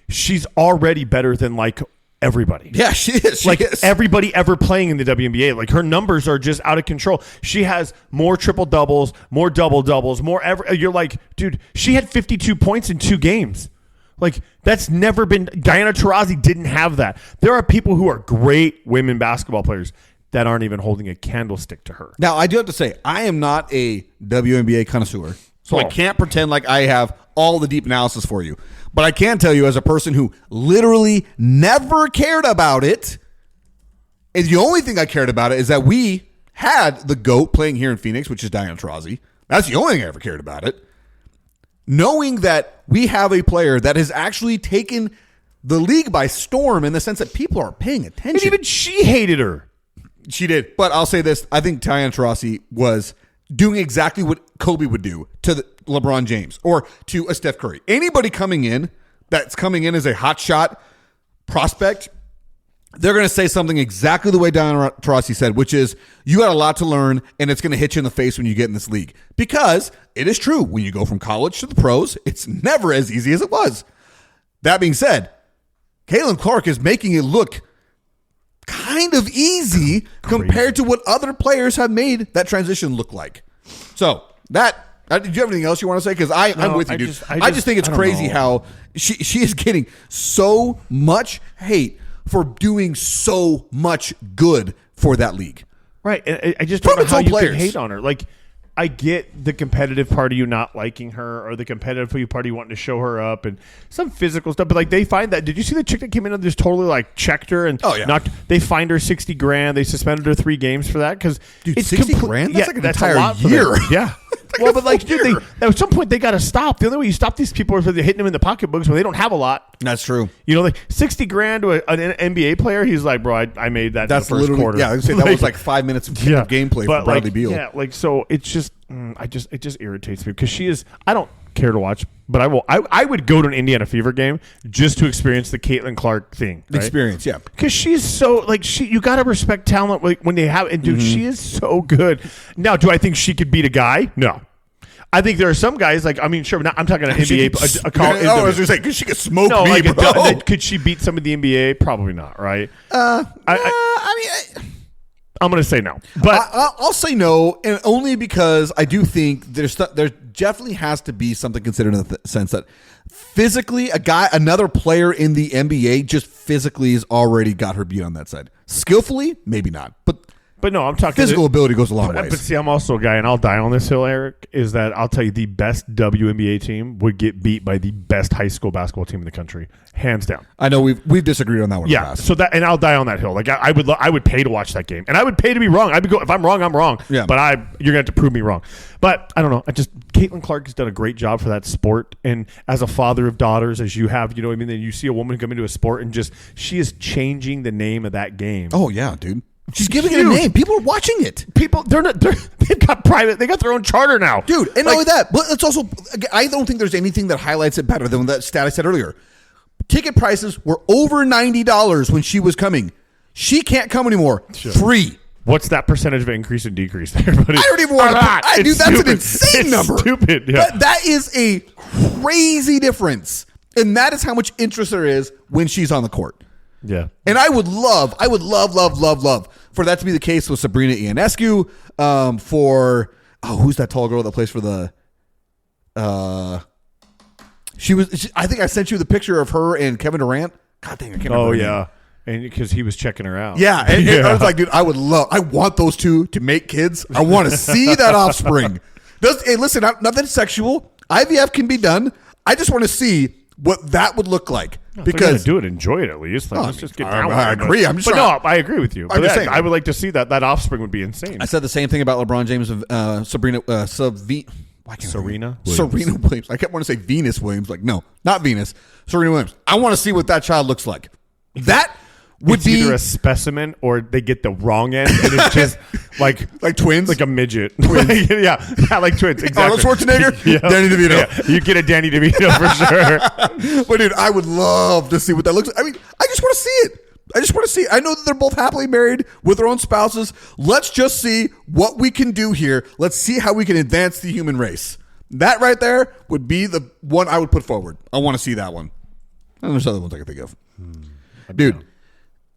she's already better than like everybody. Yeah, she is. Everybody ever playing in the WNBA. Like, her numbers are just out of control. She has more triple doubles, more double doubles, you're like, dude, she had 52 points in 2 games. Like, that's never been. Diana Taurasi didn't have that. There are people who are great women basketball players that aren't even holding a candlestick to her. Now, I do have to say, I am not a WNBA connoisseur, so I can't pretend like I have all the deep analysis for you. But I can tell you, as a person who literally never cared about it, and the only thing I cared about it is that we had the GOAT playing here in Phoenix, which is Diana Taurasi. That's the only thing I ever cared about it. Knowing that we have a player that has actually taken the league by storm in the sense that people are paying attention. And even she hated her. She did. But I'll say this. I think Diana Taurasi was doing exactly what Kobe would do to LeBron James or to a Steph Curry. Anybody coming in that's coming in as a hotshot prospect, they're going to say something exactly the way Diana Taurasi said, which is, you got a lot to learn, and it's going to hit you in the face when you get in this league. Because it is true, when you go from college to the pros, it's never as easy as it was. That being said, Caitlin Clark is making it look kind of easy compared to what other players have made that transition look like. So, do you have anything else you want to say? Because I'm with you, dude. I just think it's crazy how she is getting so much hate for doing so much good for that league. Right. And I just don't know how you can hate on her. Like, I get the competitive part of you not liking her, or the competitive part of you wanting to show her up, and some physical stuff. But like, they find that. Did you see the chick that came in and just totally like checked her and they fined her $60,000. They suspended her 3 games for that because it's $60,000. That's like an entire year. Yeah. Well, but like, dude, at some point they got to stop. The only way you stop these people is if they're hitting them in the pocketbooks when they don't have a lot. That's true. You know, like $60,000 to an NBA player. He's like, bro, I made that. That's in the first quarter. Yeah, I would say that was like 5 minutes of gameplay for Bradley Beal. Yeah, like, so it's just, it just irritates me because she is. I don't care to watch, but I will. I would go to an Indiana Fever game just to experience the Caitlin Clark thing. Right? Experience, yeah. Because she's so like you got to respect talent when they have. And dude, she is so good. Now, do I think she could beat a guy? No. I think there are some guys like, I mean, sure, but I'm talking an NBA. I was going to say, because she could smoke me, bro. Could she beat some of the NBA? Probably not, right? I mean, I'm going to say no. But I'll say no, and only because I do think there definitely has to be something considered in the sense that physically, another player in the NBA just physically has already got her beat on that side. Skillfully, maybe not, but no, I'm talking physical ability goes a long way. But see, I'm also a guy, and I'll die on this hill, Eric, is that I'll tell you the best WNBA team would get beat by the best high school basketball team in the country, hands down. I know we've disagreed on that one. Yeah, so that, and I'll die on that hill. Like I would pay to watch that game, and I would pay to be wrong. If I'm wrong, I'm wrong. Yeah. But you're gonna have to prove me wrong. But I don't know. Caitlin Clark has done a great job for that sport, and as a father of daughters, as you have, you know what I mean. Then you see a woman come into a sport, and she is changing the name of that game. Oh yeah, dude. She's giving it a name. People are watching it. People, they've got they got their own charter now, dude. And not only that, but it's also, I don't think there's anything that highlights it better than that stat I said earlier. Ticket prices were over $90 when she was coming. She can't come anymore. Sure. Free. What's that percentage of increase and decrease there, buddy? I don't even want to. Dude, that's an insane number. Stupid. Yeah. That is a crazy difference, and that is how much interest there is when she's on the court. Yeah. And I would love for that to be the case with Sabrina Ionescu, who's that tall girl that plays for the I think I sent you the picture of her and Kevin Durant. God dang, I can't remember. Oh yeah. And because he was checking her out. Yeah, and I was like, dude, I want those two to make kids. I want to see that offspring. Hey, listen, nothing sexual. IVF can be done. I just want to see what that would look like. Because do it, enjoy it at least. Let's just get down. I agree. I agree with you. I'm just saying. I would like to see that. That offspring would be insane. I said the same thing about LeBron James and Serena Williams. I kept wanting to say Venus Williams. Like, no, not Venus. Serena Williams. I want to see what that child looks like. That would it's be either a specimen or they get the wrong end and it's just like twins, like a midget. yeah, like twins. Exactly. Arnold Schwarzenegger, yeah. Danny DeVito. Yeah. You get a Danny DeVito for sure. But dude, I would love to see what that looks like. I mean, I just want to see it. I know that they're both happily married with their own spouses. Let's just see what we can do here. Let's see how we can advance the human race. That right there would be the one I would put forward. I want to see that one. And there's other ones I can think of. Dude.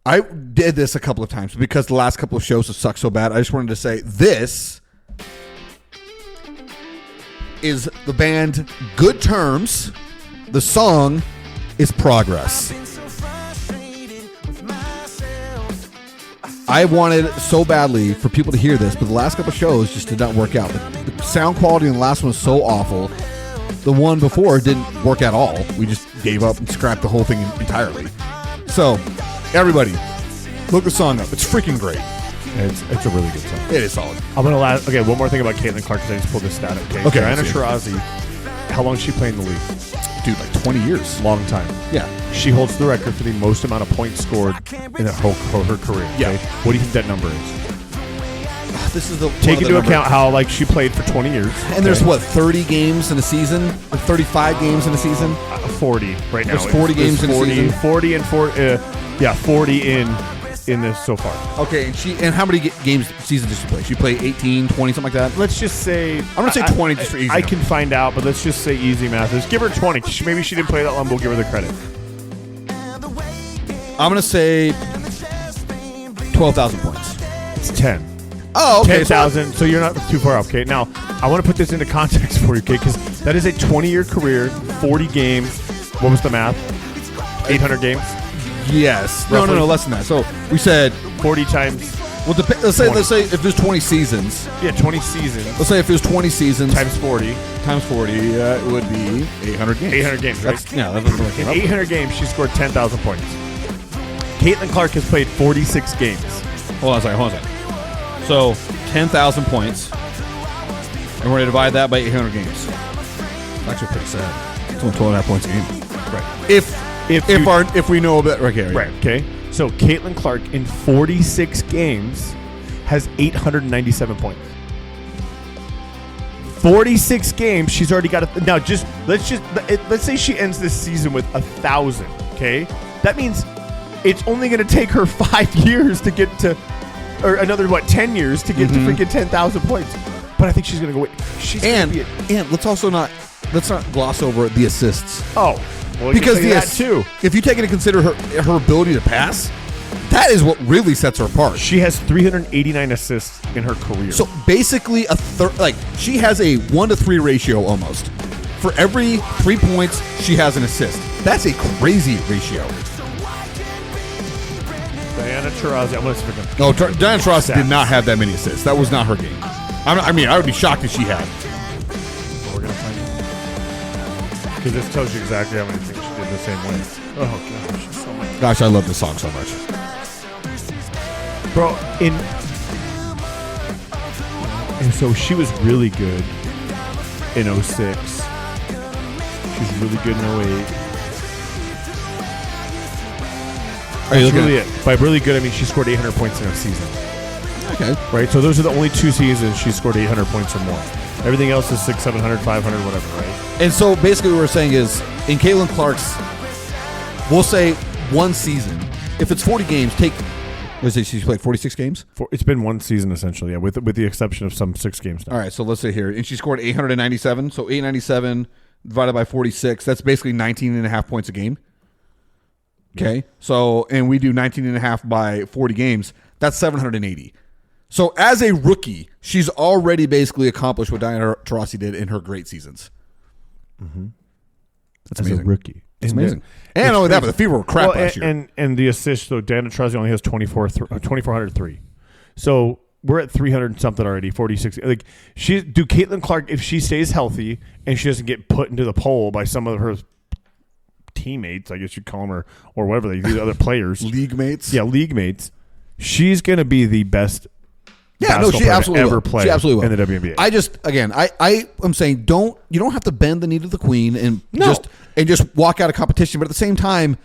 I did this a couple of times because the last couple of shows have sucked so bad. I just wanted to say this is the band Good Terms. The song is Progress. I wanted so badly for people to hear this, but the last couple of shows just did not work out. The sound quality in the last one was so awful. The one before didn't work at all. We just gave up and scrapped the whole thing entirely. So, everybody, look the song up. It's freaking great. It's a really good song. It is solid. I'm gonna one more thing about Caitlin Clark because I just pulled this stat up. Okay, Diana Taurasi, how long has she played in the league? Dude, like 20 years. Long time. Yeah. She holds the record for the most amount of points scored in her career. Okay? Yeah. What do you think that number is? This is the take into account how she played for 20 years. And there's 30 games in a season? Or 35 games in a season? 40 right now. There's 40 games in a season? 40 and 40 in this so far. Okay, and how many games season did she play? She played 18, 20, something like that? Let's just say... I'm going to say 20 just for easy. I can find out, but let's just say easy math. Let's give her 20. Maybe she didn't play that long, but we'll give her the credit. I'm going to say 12,000 points. It's 10. Oh, okay. 10,000, so you're not too far off. Okay, now, I want to put this into context for you, okay, because that is a 20-year career, 40 games. What was the math? 800 games? Yes. Roughly. No, less than that. So we said 40 times. Well, let's say if there's 20 seasons. Yeah, 20 seasons. Let's say if there's 20 seasons times 40. Times 40, it would be 800 games. 800 games, right? That's in 800 games, she scored 10,000 points. Caitlin Clark has played 46 games. Hold on a second. So 10,000 points, and we're going to divide that by 800 games. It's actually pretty sad. It's only 12.5 points a game. Right. If we know about right. Okay. So Caitlin Clark in 46 games has 897 points. 46 games, she's already got it. Now, let's say she ends this season with 1,000. Okay, that means it's only going to take her 5 years to get to, or another 10 years to get to freaking 10,000 points. But I think she's going to go. And let's not gloss over the assists. Oh. Well, because that too. If you take into consider her ability to pass, That is what really sets her apart. She has 389 assists in her career. So basically, she has a 1-to-3 ratio almost. For every 3 points, she has an assist. That's a crazy ratio. Diana Taurasi, I'm going to forget. No, Diana Taurasi did not have that many assists. That was not her game. I would be shocked if she had. We're going to find it. Because this tells you exactly how many things she did the same way. Oh, gosh. She's so much. Gosh, I love this song so much. Bro, and so she was really good in 06. She was really good in 08. By really good, I mean she scored 800 points in a season. Okay. Right? So those are the only 2 seasons she scored 800 points or more. Everything else is 600, 700, 500, whatever, right? And so basically what we're saying is, in Caitlin Clark's, we'll say one season, if it's 40 games, she's played 46 games? It's been one season essentially, yeah, with the exception of some 6 games now. All right, so let's say here, and she scored 897, so 897 divided by 46, that's basically 19 and a half points a game. Okay, so, and we do 19 and a half by 40 games, that's 780. So as a rookie, she's already basically accomplished what Diana Taurasi did in her great seasons. Mm-hmm. That's amazing. As a rookie. It's amazing. And not only that, but the Fever were crap last year. And the assists, so Diana Taurasi only has 2,403. So we're at 300 something already, 46. Like do Caitlin Clark, if she stays healthy and she doesn't get put into the poll by some of her teammates, I guess you'd call them, or whatever these other players, league mates. Yeah, league mates. She's going to be the best. Yeah, no, she absolutely ever will. play She absolutely will. in the WNBA. I'm saying you don't have to bend the knee to the queen and just walk out of competition. But at the same time,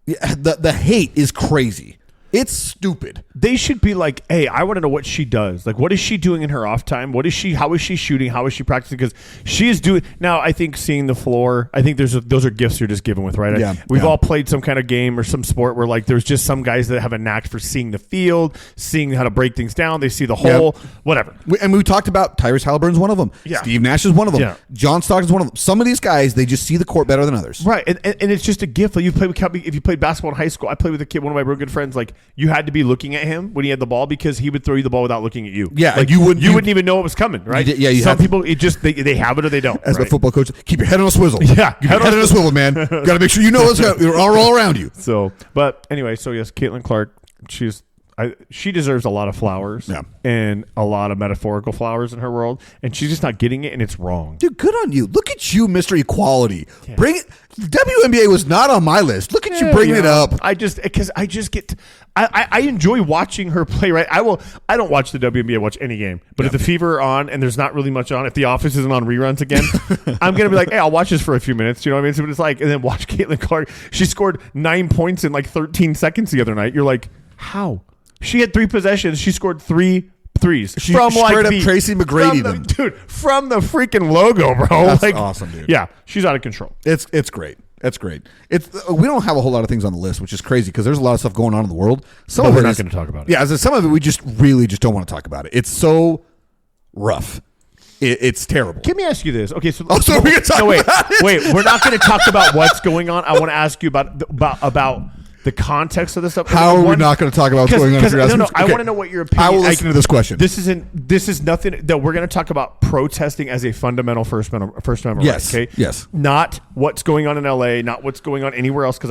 the hate is crazy. It's stupid. They should be like, hey, I want to know what she does. Like, what is she doing in her off time? How is she shooting? How is she practicing? Because she is doing now. I think seeing the floor. I think those are gifts you're just given with, right? Yeah, we've all played some kind of game or some sport where like there's just some guys that have a knack for seeing the field, seeing how to break things down. They see the hole, whatever. We talked about Tyrese Halliburton's one of them. Yeah. Steve Nash is one of them. Yeah. John Stockton's one of them. Some of these guys, they just see the court better than others. Right, and it's just a gift. Like if you played basketball in high school, I played with a kid, one of my real good friends. Like you had to be looking at him when he had the ball because he would throw you the ball without looking at you. Yeah, like you wouldn't even know it was coming, right? Some people they have it or they don't. As my football coach, keep your head on a swivel. Yeah, head on a swivel, man. Got to make sure you know what's all around you. So, but anyway, so yes, Caitlin Clark, she deserves a lot of flowers and a lot of metaphorical flowers in her world, and she's just not getting it, and it's wrong. Dude, good on you. Look at you, Mr. Equality. Yeah. Bring it. WNBA was not on my list. Look at you bringing it up. I enjoy watching her play. Right, I don't watch the WNBA. I watch any game, but if the Fever are on and there's not really much on, if The Office isn't on reruns again, I'm gonna be like, hey, I'll watch this for a few minutes. You know what I mean? So it's like, and then watch Caitlin Clark. She scored 9 points in like 13 seconds the other night. You're like, how? She had 3 possessions. She scored 3 threes. She from straight up Tracy McGrady them. Dude, from the freaking logo, bro. That's awesome, dude. Yeah, she's out of control. It's great. That's great. We don't have a whole lot of things on the list, which is crazy because there's a lot of stuff going on in the world. But we're not going to talk about it. Yeah, some of it we just really just don't want to talk about it. It's so rough. It's terrible. Let me ask you this. Okay, so we're going to talk about it? Wait, we're not going to talk about what's going on. I want to ask you about the context of this stuff. How are we not going to talk about what's going on? No, I want to know what your opinion. I will listen to this question. This is nothing that we're going to talk about protesting as a fundamental First Amendment yes, right. Okay. Yes. Not what's going on in LA. Not what's going on anywhere else. Because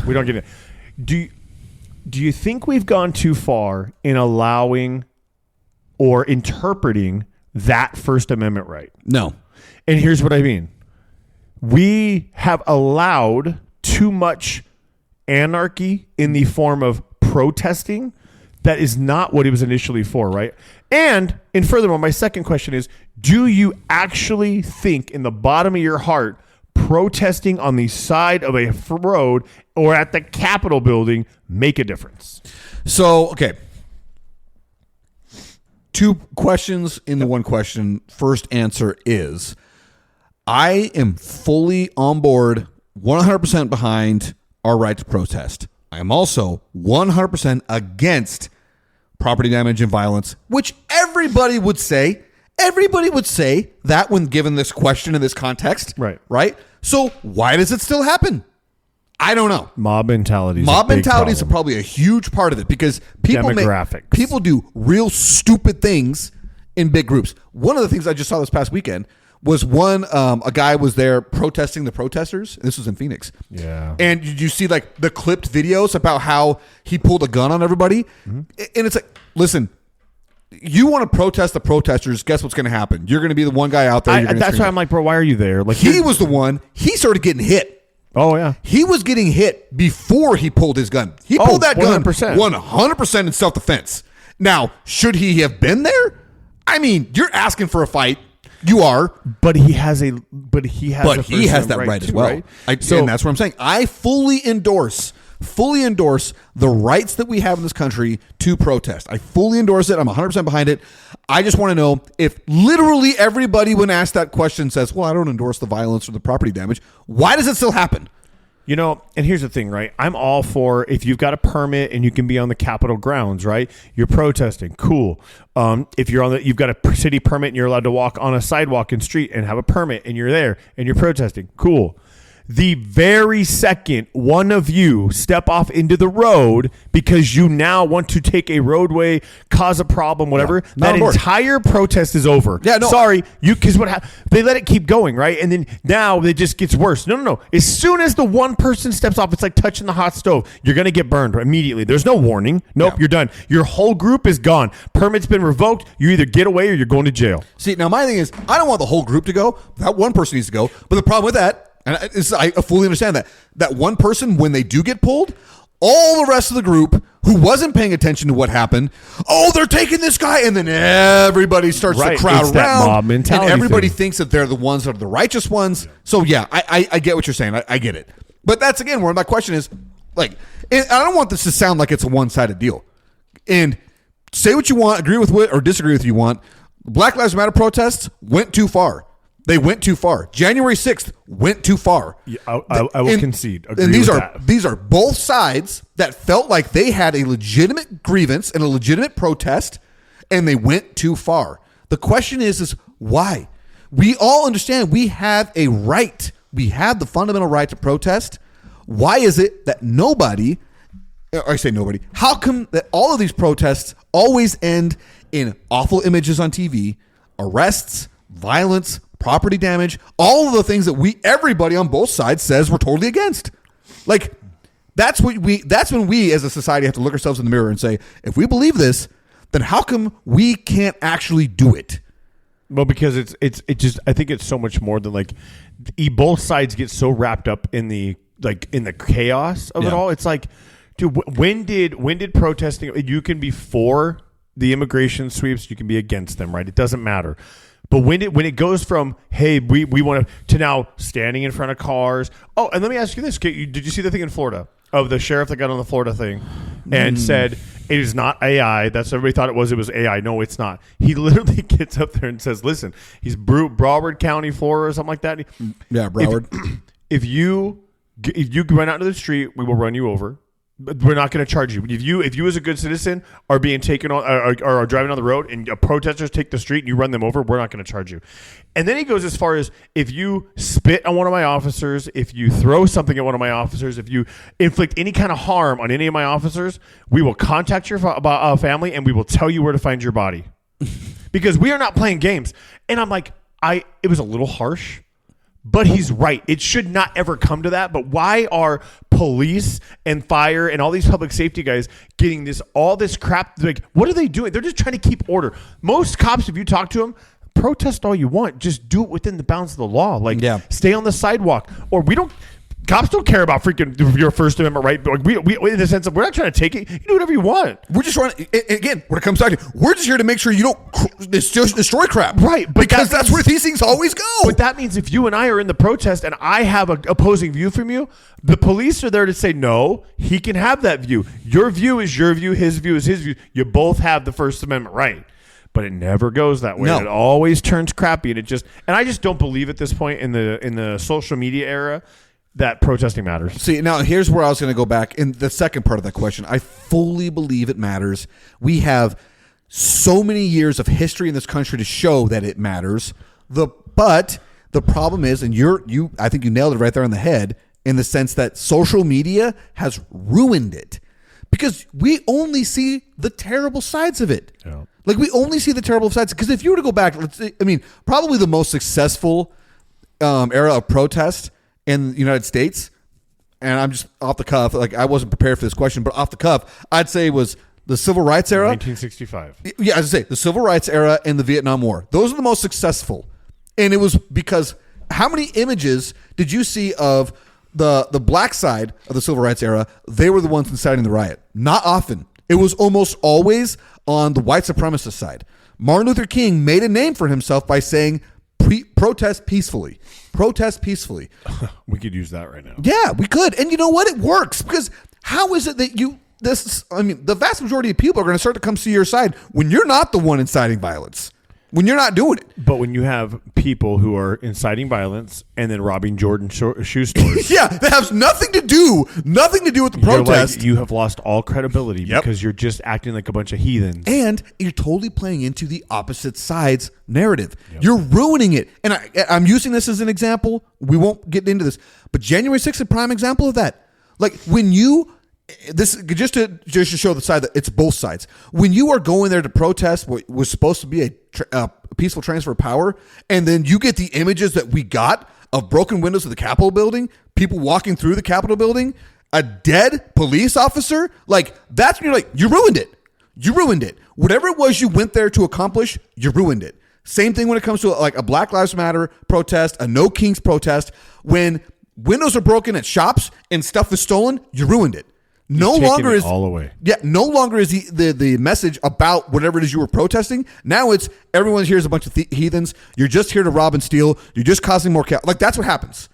we don't get it. Do you think we've gone too far in allowing or interpreting that First Amendment right? No. And here's what I mean. We have allowed too much anarchy in the form of protesting that is not what it was initially for, right? And furthermore, my second question is, do you actually think in the bottom of your heart protesting on the side of a road or at the Capitol building make a difference? So, okay. 2 questions in the one question. First answer is, I am fully on board, 100% behind our right to protest. I am also 100% against property damage and violence, which everybody would say. Everybody would say that when given this question in this context. Right. Right? So why does it still happen? I don't know. Mob mentality. Mob mentality is probably a huge part of it because people do real stupid things in big groups. One of the things I just saw this past weekend was a guy was there protesting the protesters. This was in Phoenix. Yeah. And you see like the clipped videos about how he pulled a gun on everybody. Mm-hmm. And it's like, listen, you want to protest the protesters, guess what's going to happen? You're going to be the one guy out there. That's why I'm like, bro, why are you there? Like he was the one. He started getting hit. Oh, yeah. He was getting hit before he pulled his gun. He pulled that 100%. gun 100% in self-defense. Now, should he have been there? I mean, you're asking for a fight. You are, but he has that right as well. Right? And that's what I'm saying. I fully endorse the rights that we have in this country to protest. I fully endorse it. I'm 100% behind it. I just want to know if literally everybody, when asked that question, says, "Well, I don't endorse the violence or the property damage." Why does it still happen? You know, and here's the thing, right? I'm all for if you've got a permit and you can be on the Capitol grounds, right? You're protesting, cool. If you've got a city permit and you're allowed to walk on a sidewalk and street and have a permit and you're there and you're protesting, cool. The very second one of you step off into the road because you now want to take a roadway, cause a problem, whatever, that entire protest is over. Yeah, no. Sorry, because they let it keep going, right? And then now it just gets worse. No. As soon as the one person steps off, it's like touching the hot stove. You're going to get burned immediately. There's no warning. Nope, You're done. Your whole group is gone. Permit's been revoked. You either get away or you're going to jail. See, now my thing is, I don't want the whole group to go. That one person needs to go. But the problem with that, and I fully understand that one person, when they do get pulled, all the rest of the group who wasn't paying attention to what happened, they're taking this guy, and then everybody starts to crowd around, that mob mentality and everybody thinks that they're the ones that are the righteous ones. So yeah, I get what you're saying. I get it. But that's again where my question is, like, I don't want this to sound like it's a one-sided deal. And say what you want, agree with what or disagree with what you want. Black Lives Matter protests went too far. They went too far. January 6th went too far. Yeah, I will concede. Agree and with these are both sides that felt like they had a legitimate grievance and a legitimate protest, and they went too far. The question is why? We all understand we have a right. We have the fundamental right to protest. Why is it that nobody, or I say nobody, how come that all of these protests always end in awful images on TV, arrests, violence, property damage, all of the things that everybody on both sides says we're totally against? Like, that's when we as a society have to look ourselves in the mirror and say, if we believe this, then how come we can't actually do it? Well, because it just, I think it's so much more than like both sides get so wrapped up in the chaos of it all. It's like, dude, when did protesting, you can be for the immigration sweeps, you can be against them, right? It doesn't matter. But when it goes from, hey, we want to now standing in front of cars. Oh, and let me ask you this. Did you see the thing in Florida of the sheriff that got on the Florida thing and said, it is not AI. That's everybody thought it was AI. No, it's not. He literally gets up there and says, listen, he's Broward County, Florida or something like that. Yeah, Broward. If you run out into the street, we will run you over. But we're not going to charge you. If you as a good citizen are being taken on or are driving on the road and protesters take the street and you run them over, we're not going to charge you. And then he goes as far as if you spit on one of my officers, if you throw something at one of my officers, if you inflict any kind of harm on any of my officers, we will contact your family and we will tell you where to find your body. Because we are not playing games. And I'm like, it was a little harsh. But he's right. It should not ever come to that. But why are police and fire and all these public safety guys getting all this crap? Like, what are they doing? They're just trying to keep order. Most cops, if you talk to them, protest all you want. Just do it within the bounds of the law. Like, stay on the sidewalk. Or cops don't care about freaking your First Amendment right. We in the sense of we're not trying to take it. You do whatever you want. We're just trying to, again, when it comes down to, we're just here to make sure you don't destroy crap. Right. Because that's where these things always go. But that means if you and I are in the protest and I have an opposing view from you, the police are there to say, no, he can have that view. Your view is your view. His view is his view. You both have the First Amendment right. But it never goes that way. No. It always turns crappy. And I just don't believe at this point in the social media era that protesting matters. See, now here's where I was going to go back in the second part of that question. I fully believe it matters. We have so many years of history in this country to show that it matters. But the problem is, and I think you nailed it right there on the head, in the sense that social media has ruined it because we only see the terrible sides of it. Yeah. Like we only see the terrible sides. Because if you were to go back, probably the most successful era of protest in the United States, and I'm just off the cuff, like I wasn't prepared for this question, but off the cuff, I'd say was the Civil Rights era. 1965. Yeah, as I say, the Civil Rights era and the Vietnam War. Those are the most successful. And it was because how many images did you see of the black side of the Civil Rights era? They were the ones inciting the riot. Not often. It was almost always on the white supremacist side. Martin Luther King made a name for himself by saying, protest peacefully. Protest peacefully. We could use that right now. Yeah, we could. And you know what? It works. Because how is it that the vast majority of people are going to start to come see your side when you're not the one inciting violence? When you're not doing it. But when you have people who are inciting violence and then robbing Jordan shoe stores. Yeah, that has nothing to do with the protest. You have lost all credibility because you're just acting like a bunch of heathens. And you're totally playing into the opposite side's narrative. Yep. You're ruining it. And I'm using this as an example. We won't get into this. But January 6th is a prime example of that. Like when you... This just to show the side that it's both sides. When you are going there to protest what was supposed to be a peaceful transfer of power, and then you get the images that we got of broken windows of the Capitol building, people walking through the Capitol building, a dead police officer, like that's when you're like, you ruined it. You ruined it. Whatever it was you went there to accomplish, you ruined it. Same thing when it comes to like a Black Lives Matter protest, a No Kings protest. When windows are broken at shops and stuff is stolen, you ruined it. No longer is all away. Yeah, no longer is the message about whatever it is you were protesting. Now it's everyone here is a bunch of heathens. You're just here to rob and steal. You're just causing more chaos. Like that's what happens.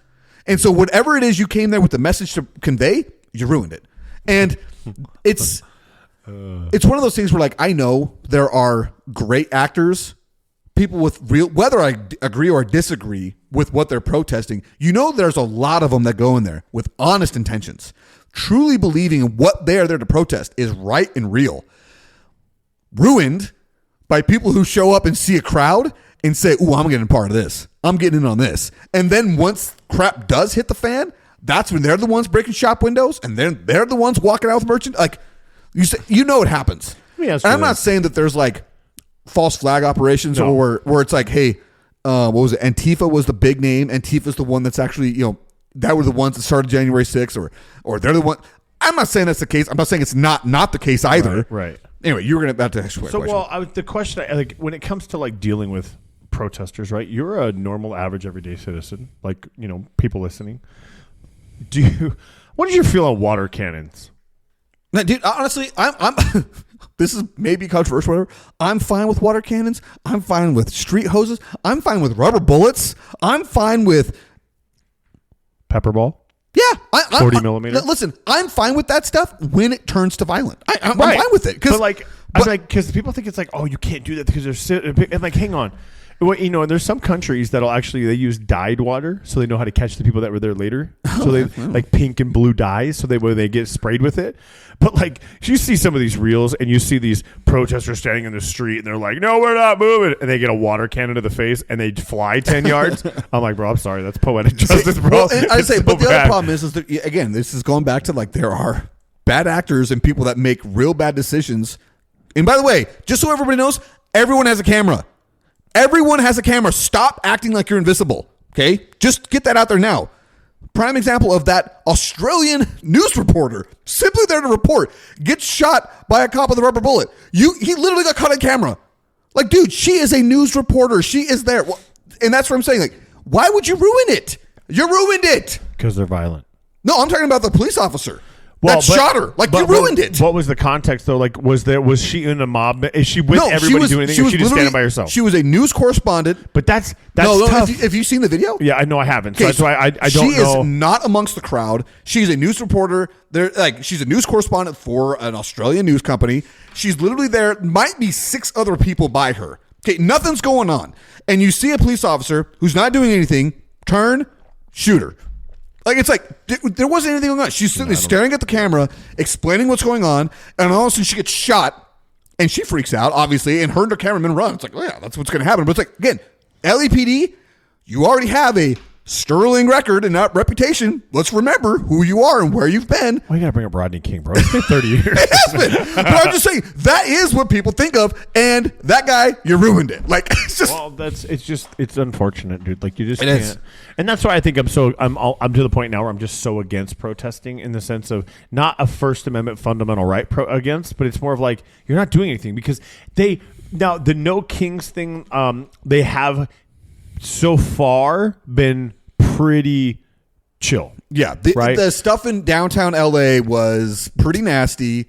And so whatever it is you came there with the message to convey, you ruined it. And it's one of those things where like I know there are great actors, people with real, whether I agree or disagree with what they're protesting. You know, there's a lot of them that go in there with honest intentions, truly believing what they are there to protest is right and real, ruined by people who show up and see a crowd and say, ooh, I'm getting a part of this. I'm getting in on this. And then once crap does hit the fan, that's when they're the ones breaking shop windows and then they're the ones walking out with merchant. Like you say, you know it happens. And I'm not saying that there's like false flag operations or where it's like, hey, what was it? Antifa was the big name. Antifa's the one that's actually, that were the ones that started January 6th or they're the one. I'm not saying that's the case. I'm not saying it's not the case either. Right. Anyway, you were going to have to ask a question. Well, the question, like when it comes to like dealing with protesters, right? You're a normal, average, everyday citizen, like, people listening. What did you feel on water cannons? Now, dude, honestly, I'm this is maybe controversial, whatever. I'm fine with water cannons. I'm fine with street hoses. I'm fine with rubber bullets. I'm fine with pepper ball. Yeah, 40 millimeter. Listen, I'm fine with that stuff when it turns to violent. I'm fine with it because people think it's like, oh, you can't do that because they're like, hang on. Well, there's some countries that'll they use dyed water so they know how to catch the people that were there later. So they like pink and blue dyes so they get sprayed with it. But like you see some of these reels and you see these protesters standing in the street and they're like, no, we're not moving. And they get a water cannon to the face and they fly 10 yards. I'm like, bro, I'm sorry. That's poetic justice, bro. Well, I say, but the other problem is that, again, this is going back to like there are bad actors and people that make real bad decisions. And by the way, just so everybody knows, everyone has a camera. Everyone has a camera. Stop acting like you're invisible. Okay? Just get that out there now. Prime example of that Australian news reporter, simply there to report, gets shot by a cop with a rubber bullet. He literally got caught on camera. Like, dude, she is a news reporter. She is there. And that's what I'm saying. Like, why would you ruin it? You ruined it. Because they're violent. No, I'm talking about the police officer. Shot her. Like, you ruined it. What was the context, though? Like, was she in a mob? Is she with everybody doing anything? Or was she just standing by herself? She was a news correspondent. But that's tough. Have you seen the video? Yeah, I know I haven't. So that's why I don't know. She is not amongst the crowd. She's a news reporter. She's a news correspondent for an Australian news company. She's literally there. Might be 6 other people by her. Okay, nothing's going on. And you see a police officer who's not doing anything, turn, shoot her. Like, it's like, there wasn't anything going on. She's sitting there staring at the camera, explaining what's going on, and all of a sudden she gets shot, and she freaks out, obviously, and her and her cameraman run. It's like, oh, yeah, that's what's going to happen. But it's like, again, LAPD, you already have a sterling record and not reputation. Let's remember who you are and where you've been. Why you gotta bring up Rodney King, bro? It's been 30 years. It has been. But I'm just saying, that is what people think of. And that guy, you ruined it. Like, it's just. Well, it's unfortunate, dude. Like, you just It can't. is. And that's why I think I'm to the point now where I'm just so against protesting, in the sense of not a First Amendment fundamental right against, but it's more of like, you're not doing anything, because now the No Kings thing, they have so far been pretty chill. Yeah. Right? The stuff in downtown LA was pretty nasty.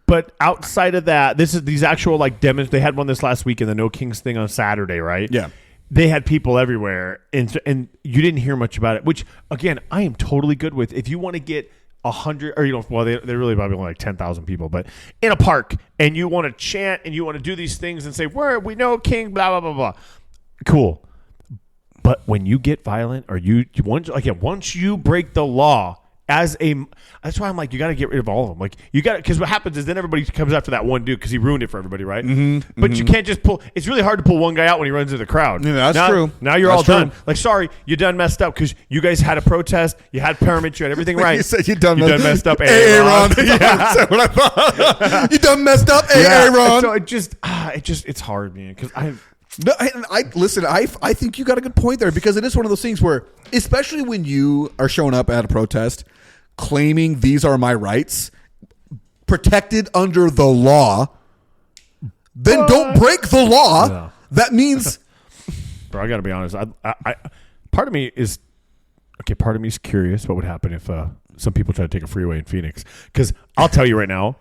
But outside of that, these actual like demos. They had one this last week in the No Kings thing on Saturday, right? Yeah. They had people everywhere, and you didn't hear much about it. Which, again, I am totally good with. If you want to get 100, or they really probably only like 10,000 people, but in a park, and you want to chant and you want to do these things and say, we know King, blah blah blah blah. Cool. But when you get violent, or once you break the law, that's why I'm like, you got to get rid of all of them. Like, you got, because what happens is then everybody comes after that one dude because he ruined it for everybody, right? But you can't just pull. It's really hard to pull one guy out when he runs into the crowd. Yeah, that's true. Now you're That's all true. done. Like, sorry, you done messed up because you guys had a protest, you had permits, you had everything right. You said you done messed up. Hey, Ron. That's what I thought. You done messed up. Hey, Ron. So it's hard, man. Because No, listen. I think you got a good point there, because it is one of those things where, especially when you are showing up at a protest, claiming these are my rights, protected under the law, then don't break the law. No. That means, bro, I got to be honest. I part of me is curious what would happen if some people try to take a freeway in Phoenix. Because I'll tell you right now,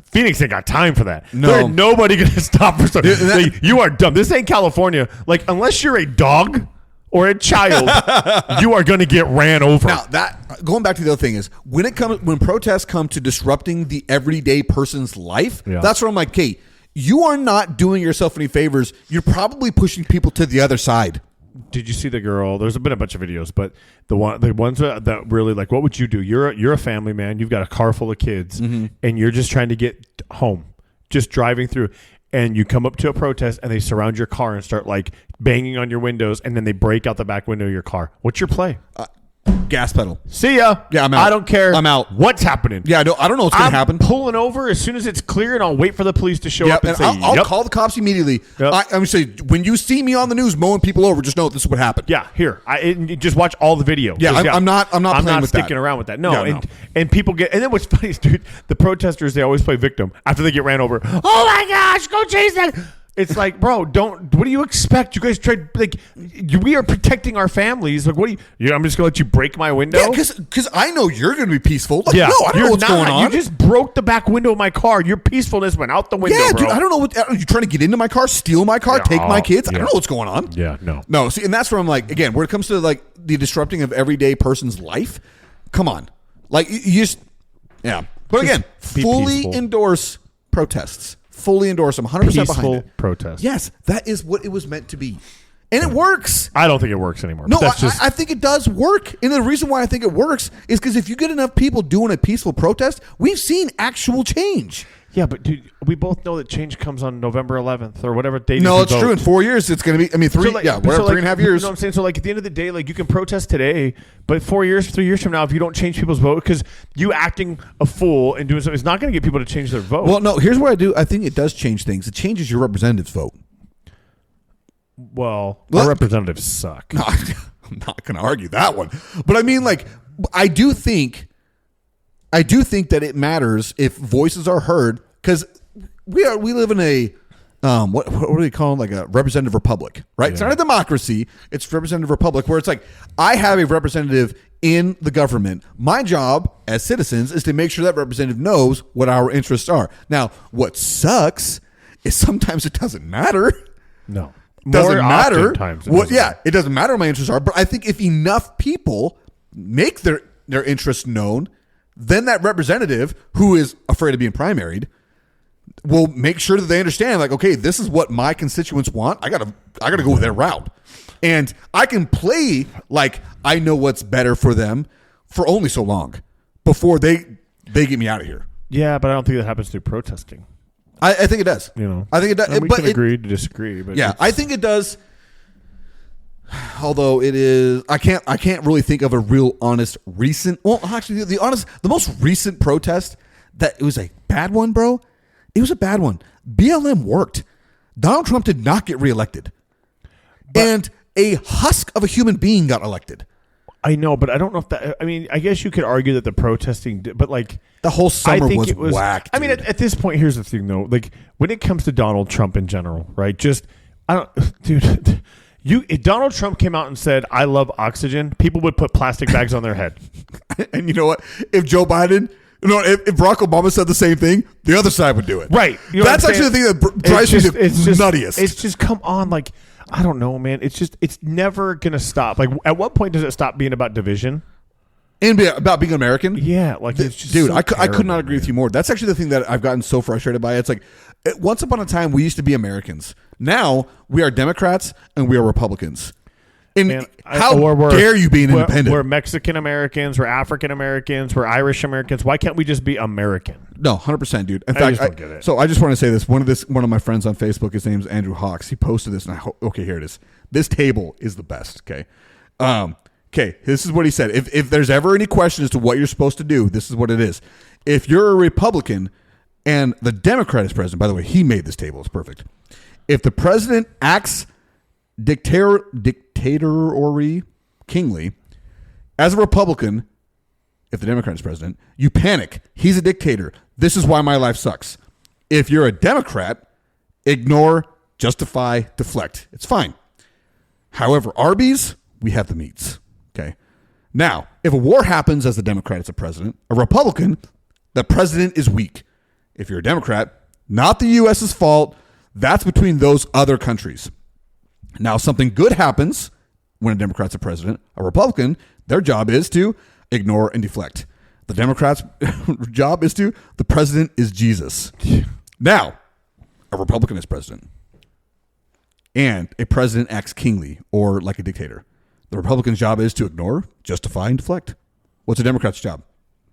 Phoenix ain't got time for that. No. There ain't nobody going to stop for something. Like, you are dumb. This ain't California. Like, unless you're a dog or a child, you are going to get ran over. now that going back to the other thing is, when protests come to disrupting the everyday person's life, that's where I'm like, okay, you are not doing yourself any favors. You're probably pushing people to the other side. Did you see the girl? There's been a bunch of videos, but the ones that really, like, what would you do? You're a family man. You've got a car full of kids, and you're just trying to get home, just driving through, and you come up to a protest, and they surround your car and start like banging on your windows, and then they break out the back window of your car. What's your play? Gas pedal. See ya. Yeah, I'm out. I don't care. I'm out. What's happening? Yeah, I don't know what's going to happen. Pulling over as soon as it's clear, and I'll wait for the police to show up and say, I'll call the cops immediately. Yep. I'm going to say, when you see me on the news mowing people over, just know this is what happened. Yeah, here. Just watch all the video. Yeah, I'm not playing with sticking that. around with that. No, Yeah, and people get. And then what's funny is, dude, the protesters, they always play victim after they get ran over. Oh my gosh, go chase that. It's like, bro, what do you expect? You guys tried, like, we are protecting our families. Like, what do you? I'm just gonna let you break my window. Yeah, because I know you're going to be peaceful. Like, Yeah, no, I don't know what's going on. You just broke the back window of my car. Your peacefulness went out the window, Yeah, bro. dude, I don't know what are you trying to get into my car, steal my car, take my kids. I don't know what's going on. Yeah, no. No, see, and that's where I'm like, again, where it comes to like the disrupting of everyday person's life, come on. Like, you just, yeah. But again, be fully peaceful. endorse protests. Fully endorse them, 100% behind Peaceful it. protest. Yes, that is what it was meant to be. And it works. I don't think it works anymore. No, That's just, I think it does work. And the reason why I think it works is because if you get enough people doing a peaceful protest, we've seen actual change. yeah, but dude, we both know that change comes on November 11th or whatever date. No, you it's vote. true. In 4 years, it's going to be, I mean, three, So, like, yeah, whatever, so, like, 3.5 years. You know what I'm saying? So, like, at the end of the day, like, you can protest today, but 3 years from now, if you don't change people's vote, because you acting a fool and doing something, it's not going to get people to change their vote. Well, no, here's what I do. I think it does change things. It changes your representative's vote. Well, Well, our representatives suck. No, I'm not going to argue that one. But I mean, like, I do think that it matters if voices are heard, because we live in a what do they call it? Like a representative republic, right? It's not a democracy. It's representative republic, where it's like, I have a representative in the government. My job as citizens is to make sure that representative knows what our interests are. Now, what sucks is sometimes it doesn't matter. No. Doesn't More matter. oftentimes it What? doesn't Yeah, matter. it doesn't matter what my interests are. But I think if enough people make their interests known, then that representative who is afraid of being primaried will make sure that they understand, like, okay, this is what my constituents want. I gotta go their route, and I can play like I know what's better for them for only so long before they get me out of here. Yeah, but I don't think that happens through protesting. I think it does. You know, I think it does. And we but can agree to disagree. But yeah, I think it does. Although it is, I can't really think of a real honest recent. Well, actually, the most recent protest that it was a bad one, bro. It was a bad one. BLM worked. Donald Trump did not get reelected, and a husk of a human being got elected. I know, but I don't know if that. I mean, I guess you could argue that the protesting, but like the whole summer I think was it was whack. I mean, at this point, here's the thing, though. Like when it comes to Donald Trump in general, right? Just I don't, dude. If Donald Trump came out and said, "I love oxygen," people would put plastic bags on their head. And you know what? If Joe Biden, if Barack Obama said the same thing, the other side would do it. Right. You know That's actually the thing that drives me nuttiest. It's just come on, like I don't know, man. It's never gonna stop. Like at what point does it stop being about division? And about being American? Yeah, like it's just dude, so I could terrible, not agree with you more. That's actually the thing that I've gotten so frustrated by. It's like once upon a time we used to be Americans. Now we are Democrats and we are Republicans. And how dare you be an independent? We're Mexican Americans, we're African Americans, we're Irish Americans. Why can't we just be American? No, 100%, dude. In I fact, just don't get it. So I just want to say this. One of my friends on Facebook, his name's Andrew Hawks. He posted this, and okay, here it is. This table is the best. Okay, okay. This is what he said. If there's ever any question as to what you're supposed to do, this is what it is. If you're a Republican and the Democrat is president, by the way, he made this table. It's perfect. If the president acts dictatorially, kingly, as a Republican, if the Democrat is president, you panic. He's a dictator. This is why my life sucks. If you're a Democrat, ignore, justify, deflect. It's fine. However, Arby's, we have the meats. Okay. Now, if a war happens as the Democrat is a president, a Republican, the president is weak. If you're a Democrat, not the U.S.'s fault. That's between those other countries. Now, something good happens when a Democrat's a president. A Republican, their job is to ignore and deflect. The Democrats' job is to, the president is Jesus. Now, a Republican is president. And a president acts kingly or like a dictator. The Republican's job is to ignore, justify, and deflect. What's a Democrat's job?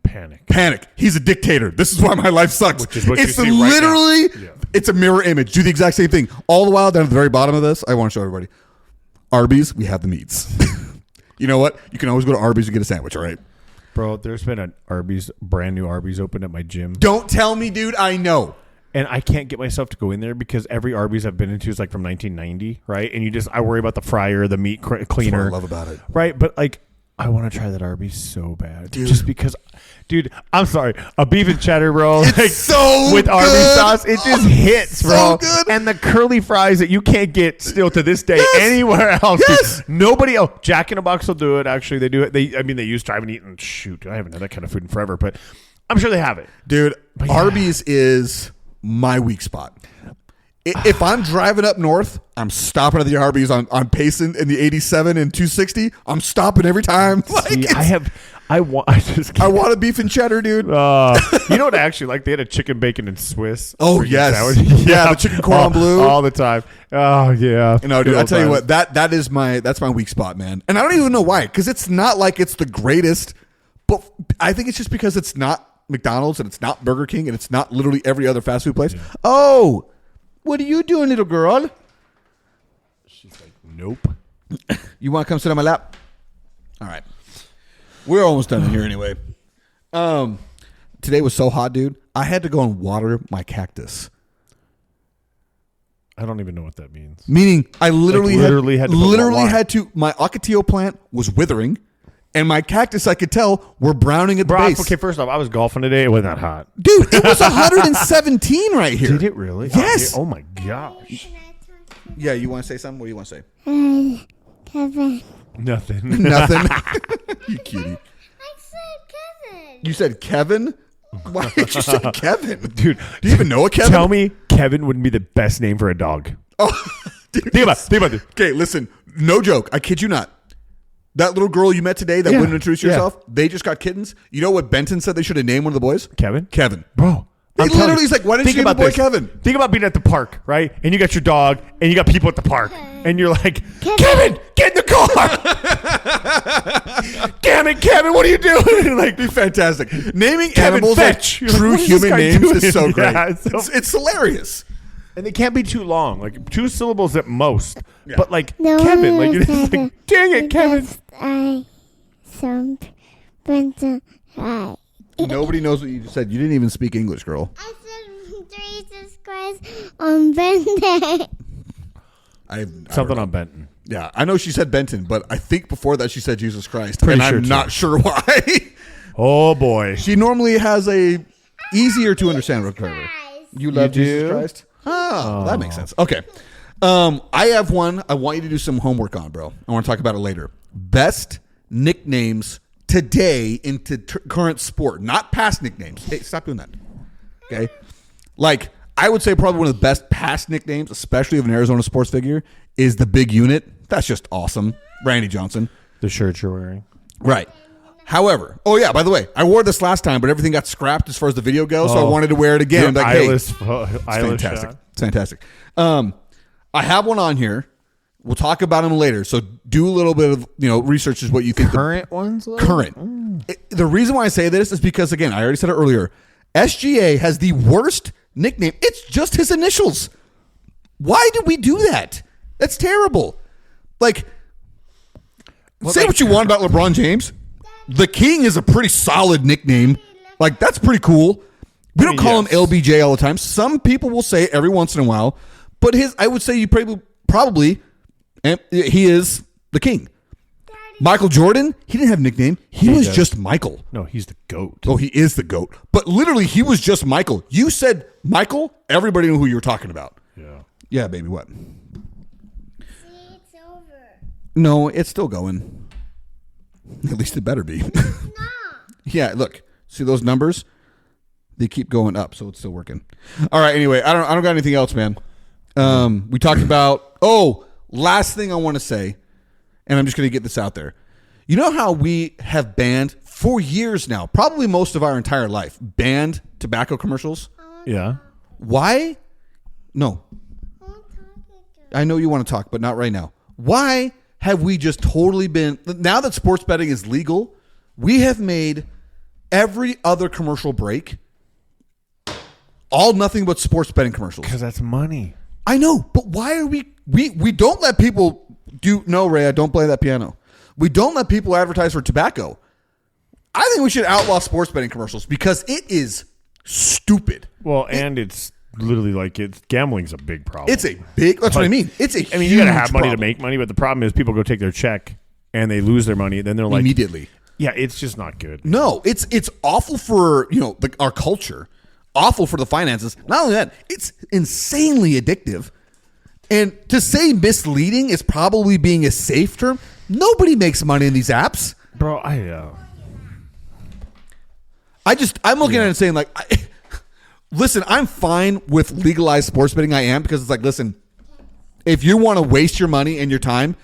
Panic. He's a dictator. This is why my life sucks. Which is what it's you see literally, right now. Yeah. It's a mirror image. Do the exact same thing. All the while, down at the very bottom of this, I want to show everybody. Arby's, we have the meats. You know what? You can always go to Arby's and get a sandwich, all right? Bro, there's been an brand new Arby's open at my gym. Don't tell me, dude. I know. And I can't get myself to go in there because every Arby's I've been into is like from 1990, right? And I worry about the fryer, the meat cleaner. That's what I love about it. Right? But like, I want to try that Arby's so bad. Dude. Just because, dude, I'm sorry. A beef and cheddar roll. It's like, so with good. Arby's sauce, it just hits, bro. So good. And the curly fries that you can't get still to this day anywhere else. Yes. Dude. Nobody else. Jack in a Box will do it. Actually, they do it. They used to. I haven't eaten. Shoot, I haven't had that kind of food in forever, but I'm sure they have it. Dude, But yeah. Arby's is my weak spot. If I'm driving up north, I'm stopping at the Arby's on Payson in the 87 and 260. I'm stopping every time. See, I want a beef and cheddar, dude. You know what I actually like? They had a chicken bacon and Swiss. Oh, yes. Yeah, the chicken cordon bleu. All the time. Oh, yeah. No, dude, I tell you what, that's my weak spot, man. And I don't even know why, because it's not like it's the greatest, but I think it's just because it's not McDonald's and it's not Burger King and it's not literally every other fast food place. Yeah. Oh, what are you doing, little girl? She's like, nope. You want to come sit on my lap? All right. We're almost done in here anyway. Today was so hot, dude. I had to go and water my cactus. I don't even know what that means. Meaning, I literally had to. My ocotillo plant was withering, and my cactus, I could tell, were browning at the base. Okay, first off, I was golfing today. It wasn't that hot. Dude, it was 117 right here. Did it really? Yes. Oh my gosh. Yeah, you want to say something? What do you want to say? Kevin. Nothing. Nothing. You cutie. I said Kevin. You said Kevin? Why did you say Kevin? Dude, do you even know a Kevin? Tell me Kevin wouldn't be the best name for a dog. Oh, dude. Think about this. Okay, listen. No joke. I kid you not. That little girl you met today that wouldn't introduce yourself, they just got kittens. You know what Benton said they should have named one of the boys? Kevin? Kevin. Bro. He's like, why didn't you name the boy Kevin? Think about being at the park, right? And you got your dog, and you got people at the park, and you're like, Kevin, get in the car! Damn it, Kevin, what are you doing? Like, be fantastic. Naming Kevin animals Fetch. like true What is this human guy names doing? is so great. Yeah, it's hilarious. And they can't be too long, like 2 syllables at most. Yeah. But like No Kevin, one like it's said like, dang it, Kevin. I some Benton right. Nobody knows what you just said. You didn't even speak English, girl. I said Jesus Christ on Benton. Something on Benton. Yeah, I know she said Benton, but I think before that she said Jesus Christ. Pretty and sure I'm too. not sure why. Oh boy. She normally has a easier to understand vocabulary. You love Jesus do? Christ? Oh, that makes sense. Okay. I have one I want you to do some homework on, bro. I want to talk about it later. Best nicknames today into current sport, not past nicknames. Hey, stop doing that. Okay? Like, I would say probably one of the best past nicknames, especially of an Arizona sports figure, is the Big Unit. That's just awesome. Randy Johnson. The shirt you're wearing. Right. However, oh yeah, by the way, I wore this last time, but everything got scrapped as far as the video goes, so I wanted to wear it again. Your Like, hey, eyeless fantastic. shot. It's fantastic. I have one on here. We'll talk about them later. So do a little bit of research is what you think. Current ones? Current. The reason why I say this is because, again, I already said it earlier. SGA has the worst nickname. It's just his initials. Why did we do that? That's terrible. Like, say what you want about LeBron James. The King is a pretty solid nickname. Like, that's pretty cool. We don't call him LBJ all the time. Some people will say it every once in a while. But I would say you probably, and he is the King. Michael Jordan, he didn't have a nickname. He was just Michael. No, he's the GOAT. Oh, he is the GOAT. But literally, he was just Michael. You said Michael, everybody knew who you were talking about. Yeah. Yeah, baby, what? See, it's over. No, it's still going. At least it better be. No. Yeah, look. See those numbers? They keep going up, so it's still working. All right, anyway, I don't got anything else, man. We talked about, last thing I want to say, and I'm just going to get this out there. You know how we have banned for years now, probably most of our entire life, banned tobacco commercials? Yeah. Why? No. I know you want to talk, but not right now. Why have we just totally been, now that sports betting is legal, we have made every other commercial break all nothing but sports betting commercials. Because that's money. I know, but why are we don't let people no, Ray, I don't play that piano. We don't let people advertise for tobacco. I think we should outlaw sports betting commercials because it is stupid. Well, and it's literally like gambling's a big problem. It's a big, that's what I mean. It's a huge you got to have money problem. to make money, but the problem is people go take their check and they lose their money. Then they're like, immediately. Yeah, it's just not good. No, it's awful for our culture, awful for the finances. Not only that, it's insanely addictive. And to say misleading is probably being a safe term. Nobody makes money in these apps. Bro, I'm looking at it and saying like, listen, I'm fine with legalized sports betting. I am, because it's like, listen, if you want to waste your money and your time,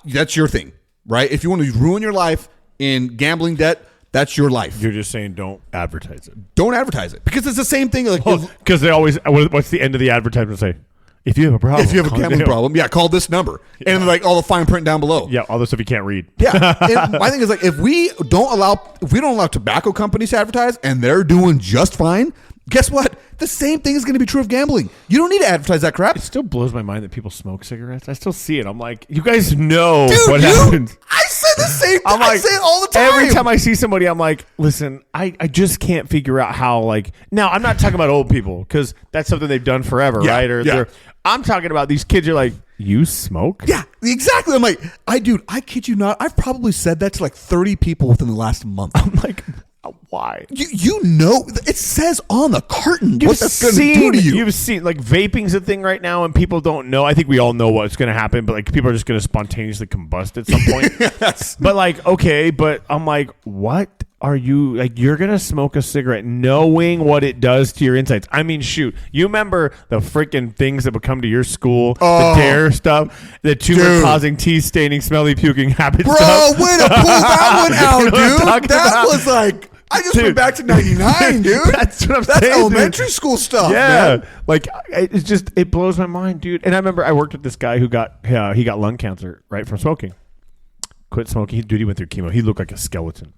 that's your thing, right? If you want to ruin your life in gambling debt, that's your life. You're just saying don't advertise it. Don't advertise it, because it's the same thing. Like, Because they always, what's the end of the advertisement say? If you have a problem. if you have a gambling problem, call this number. Yeah. And like all the fine print down below. Yeah, all the stuff you can't read. Yeah. And my thing is like, if we don't allow tobacco companies to advertise and they're doing just fine, guess what? The same thing is going to be true of gambling. You don't need to advertise that crap. It still blows my mind that people smoke cigarettes. I still see it. I'm like, you guys know Dude, what happens. I say the same thing. I'm like, I say it all the time. Every time I see somebody, I'm like, listen, I just can't figure out how, like, now I'm not talking about old people because that's something they've done forever, Yeah, right? yeah. I'm talking about these kids are like, you smoke? Yeah, exactly. I'm like, I kid you not. I've probably said that to like 30 people within the last month. I'm like, why? You know, it says on the carton what that's going to do to you. You've seen, like, vaping's a thing right now, and people don't know. I think we all know what's going to happen, but like people are just going to spontaneously combust at some point. Yes. But like, okay, but I'm like, what are you, like, you're going to smoke a cigarette knowing what it does to your insides? I mean, shoot, you remember the freaking things that would come to your school, the dare stuff, the tumor causing teeth staining, smelly puking habit Bro, stuff. way to pull that one out, You know what I'm dude. talking That about? was like, I just went back to 99, dude. That's what I'm saying, dude. elementary school stuff, Yeah, man. like it's just, it blows my mind, dude. And I remember I worked with this guy who got he got lung cancer right from smoking. Quit smoking. He went through chemo. He looked like a skeleton.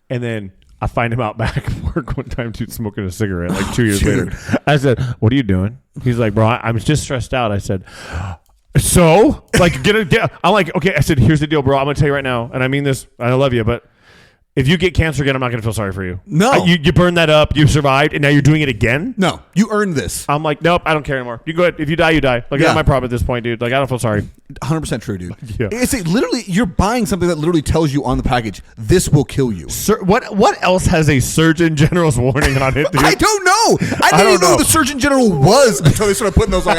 And then I find him out back at work one time, dude, smoking a cigarette like 2 years Dude. later. I said, what are you doing? He's like, bro, I'm just stressed out. I said, so? Like, I'm like, okay. I said, here's the deal, bro. I'm going to tell you right now, and I mean this, I love you, but if you get cancer again, I'm not going to feel sorry for you. No. You burned that up, you survived, and now you're doing it again? No, you earned this. I'm like, nope, I don't care anymore. You go ahead. If you die, you die. Like, Yeah. not my problem at this point, dude. Like, I don't feel sorry. 100% true, dude. Yeah. It's literally, you're buying something that literally tells you on the package, this will kill you. What else has a Surgeon General's warning on it, dude? I don't know. I didn't even know who the Surgeon General was until they started putting those on.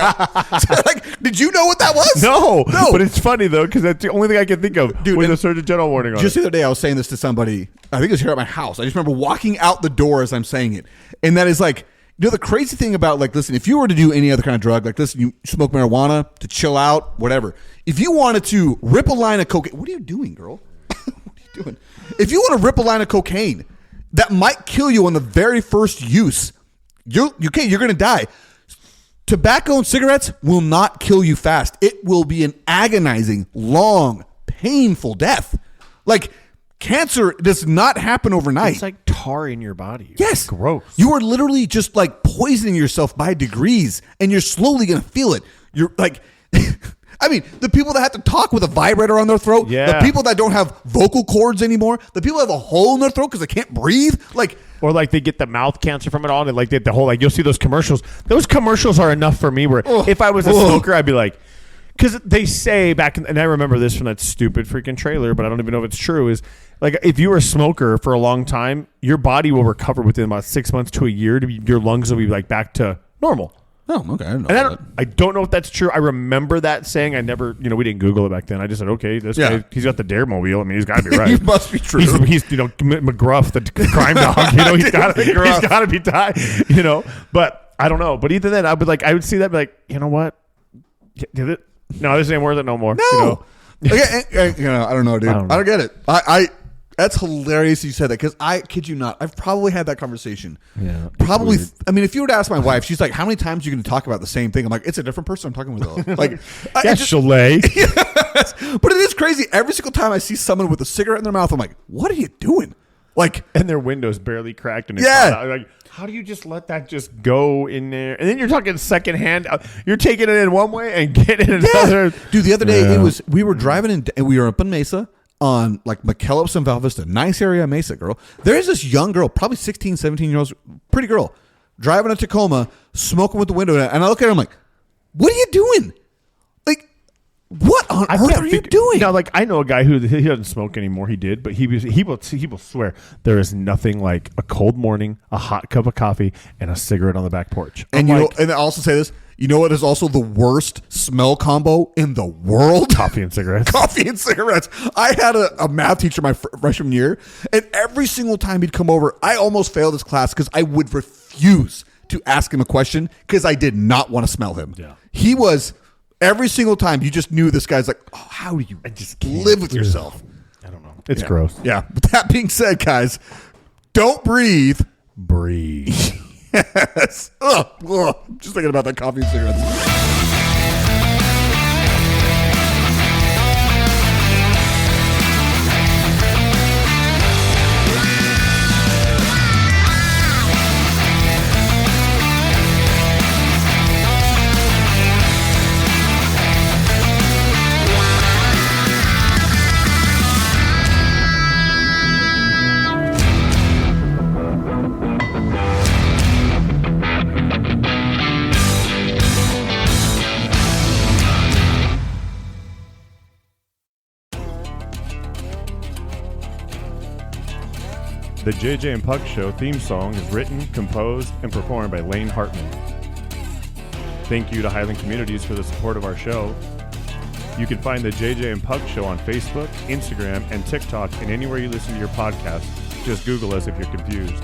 Like, did you know what that was? No. No. But it's funny, though, because that's the only thing I can think of Dude, with and a Surgeon General warning on Just it. the other day, I was saying this to somebody. I think it was here at my house. I just remember walking out the door as I'm saying it. And that is like, you know, the crazy thing about, like, listen, if you were to do any other kind of drug, like, listen, you smoke marijuana to chill out, whatever. If you wanted to rip a line of cocaine, what are you doing, girl? What are you doing? If you want to rip a line of cocaine that might kill you on the very first use, you're going to die. Tobacco and cigarettes will not kill you fast. It will be an agonizing, long, painful death. Like, cancer does not happen overnight. It's like tar in your body. Yes. Gross. You are literally just like poisoning yourself by degrees, and you're slowly going to feel it. You're like, I mean, the people that have to talk with a vibrator on their throat, Yeah. the people that don't have vocal cords anymore, the people that have a hole in their throat because they can't breathe. Like, Or like they get the mouth cancer from it all, and like the whole, like, you'll see those commercials. Those commercials are enough for me where if I was a smoker, I'd be like, because they say back in, and I remember this from that stupid freaking trailer, but I don't even know if it's true, is like if you were a smoker for a long time, your body will recover within about 6 months to a year. Your lungs will be like back to normal. oh, okay. I didn't know And that. I don't know if that's true. I remember that saying. I never, we didn't Google it back then. I just said, okay, this Yeah. guy, he's got the Daredevil. I mean, he's got to be right. It must be true. He's McGruff, the crime dog. He's got to be tied. But I don't know. But either then, I would see that, and be like, you know what? Did it? No, this ain't worth it no more. No. Okay, I don't know, dude. I don't get it. I that's hilarious you said that, because I kid you not, I've probably had that conversation. Yeah, Probably. weird. I mean, if you were to ask my wife, she's like, how many times are you going to talk about the same thing? I'm like, it's a different person I'm talking with, though. Like, Chalet. Yes. But it is crazy. Every single time I see someone with a cigarette in their mouth, I'm like, what are you doing? Like, And their window's barely cracked. And it's Yeah. hot out. Like, how do you just let that just go in there? And then you're talking secondhand. You're taking it in one way and getting it another. dude, the other day Yeah. we were driving in, and we were up in Mesa on like McKellips and Val Vista, nice area of Mesa, girl. There's this young girl, probably 16, 17 year old, pretty girl, driving a Tacoma, smoking with the window down. And I look at her, I'm like, what are you doing? Like, what on earth are you doing? Now, like, I know a guy who he doesn't smoke anymore. He did, but he will swear there is nothing like a cold morning, a hot cup of coffee, and a cigarette on the back porch. And I'm you like, know, and I also say this, you know what is also the worst smell combo in the world? coffee and cigarettes. Coffee and cigarettes. I had a math teacher my freshman year, and every single time he'd come over, I almost failed his class because I would refuse to ask him a question because I did not want to smell him. Yeah. He was, every single time, you just knew this guy's like, oh, how do you just can't. live with yourself? I don't know. It's Yeah. gross. Yeah. But that being said, guys, don't breathe. Breathe. Yes. Ugh. I'm just thinking about that coffee and cigarettes. The JJ and Puck Show theme song is written, composed, and performed by Lane Hartman. Thank you to Highland Communities for the support of our show. You can find the JJ and Puck Show on Facebook, Instagram, and TikTok, and anywhere you listen to your podcast. Just Google us if you're confused.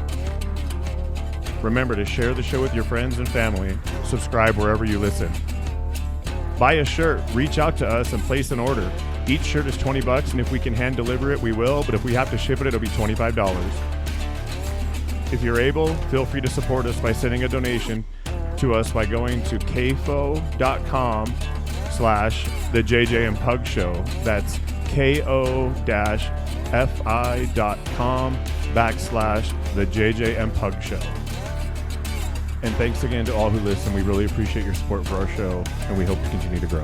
Remember to share the show with your friends and family. Subscribe wherever you listen. Buy a shirt, reach out to us, and place an order. Each shirt is $20, and if we can hand deliver it, we will, but if we have to ship it, it'll be $25. If you're able, feel free to support us by sending a donation to us by going to kfo.com/the JJ and Pug Show. That's ko-fi.com/the JJM Pug Show. And thanks again to all who listen. We really appreciate your support for our show, and we hope to continue to grow.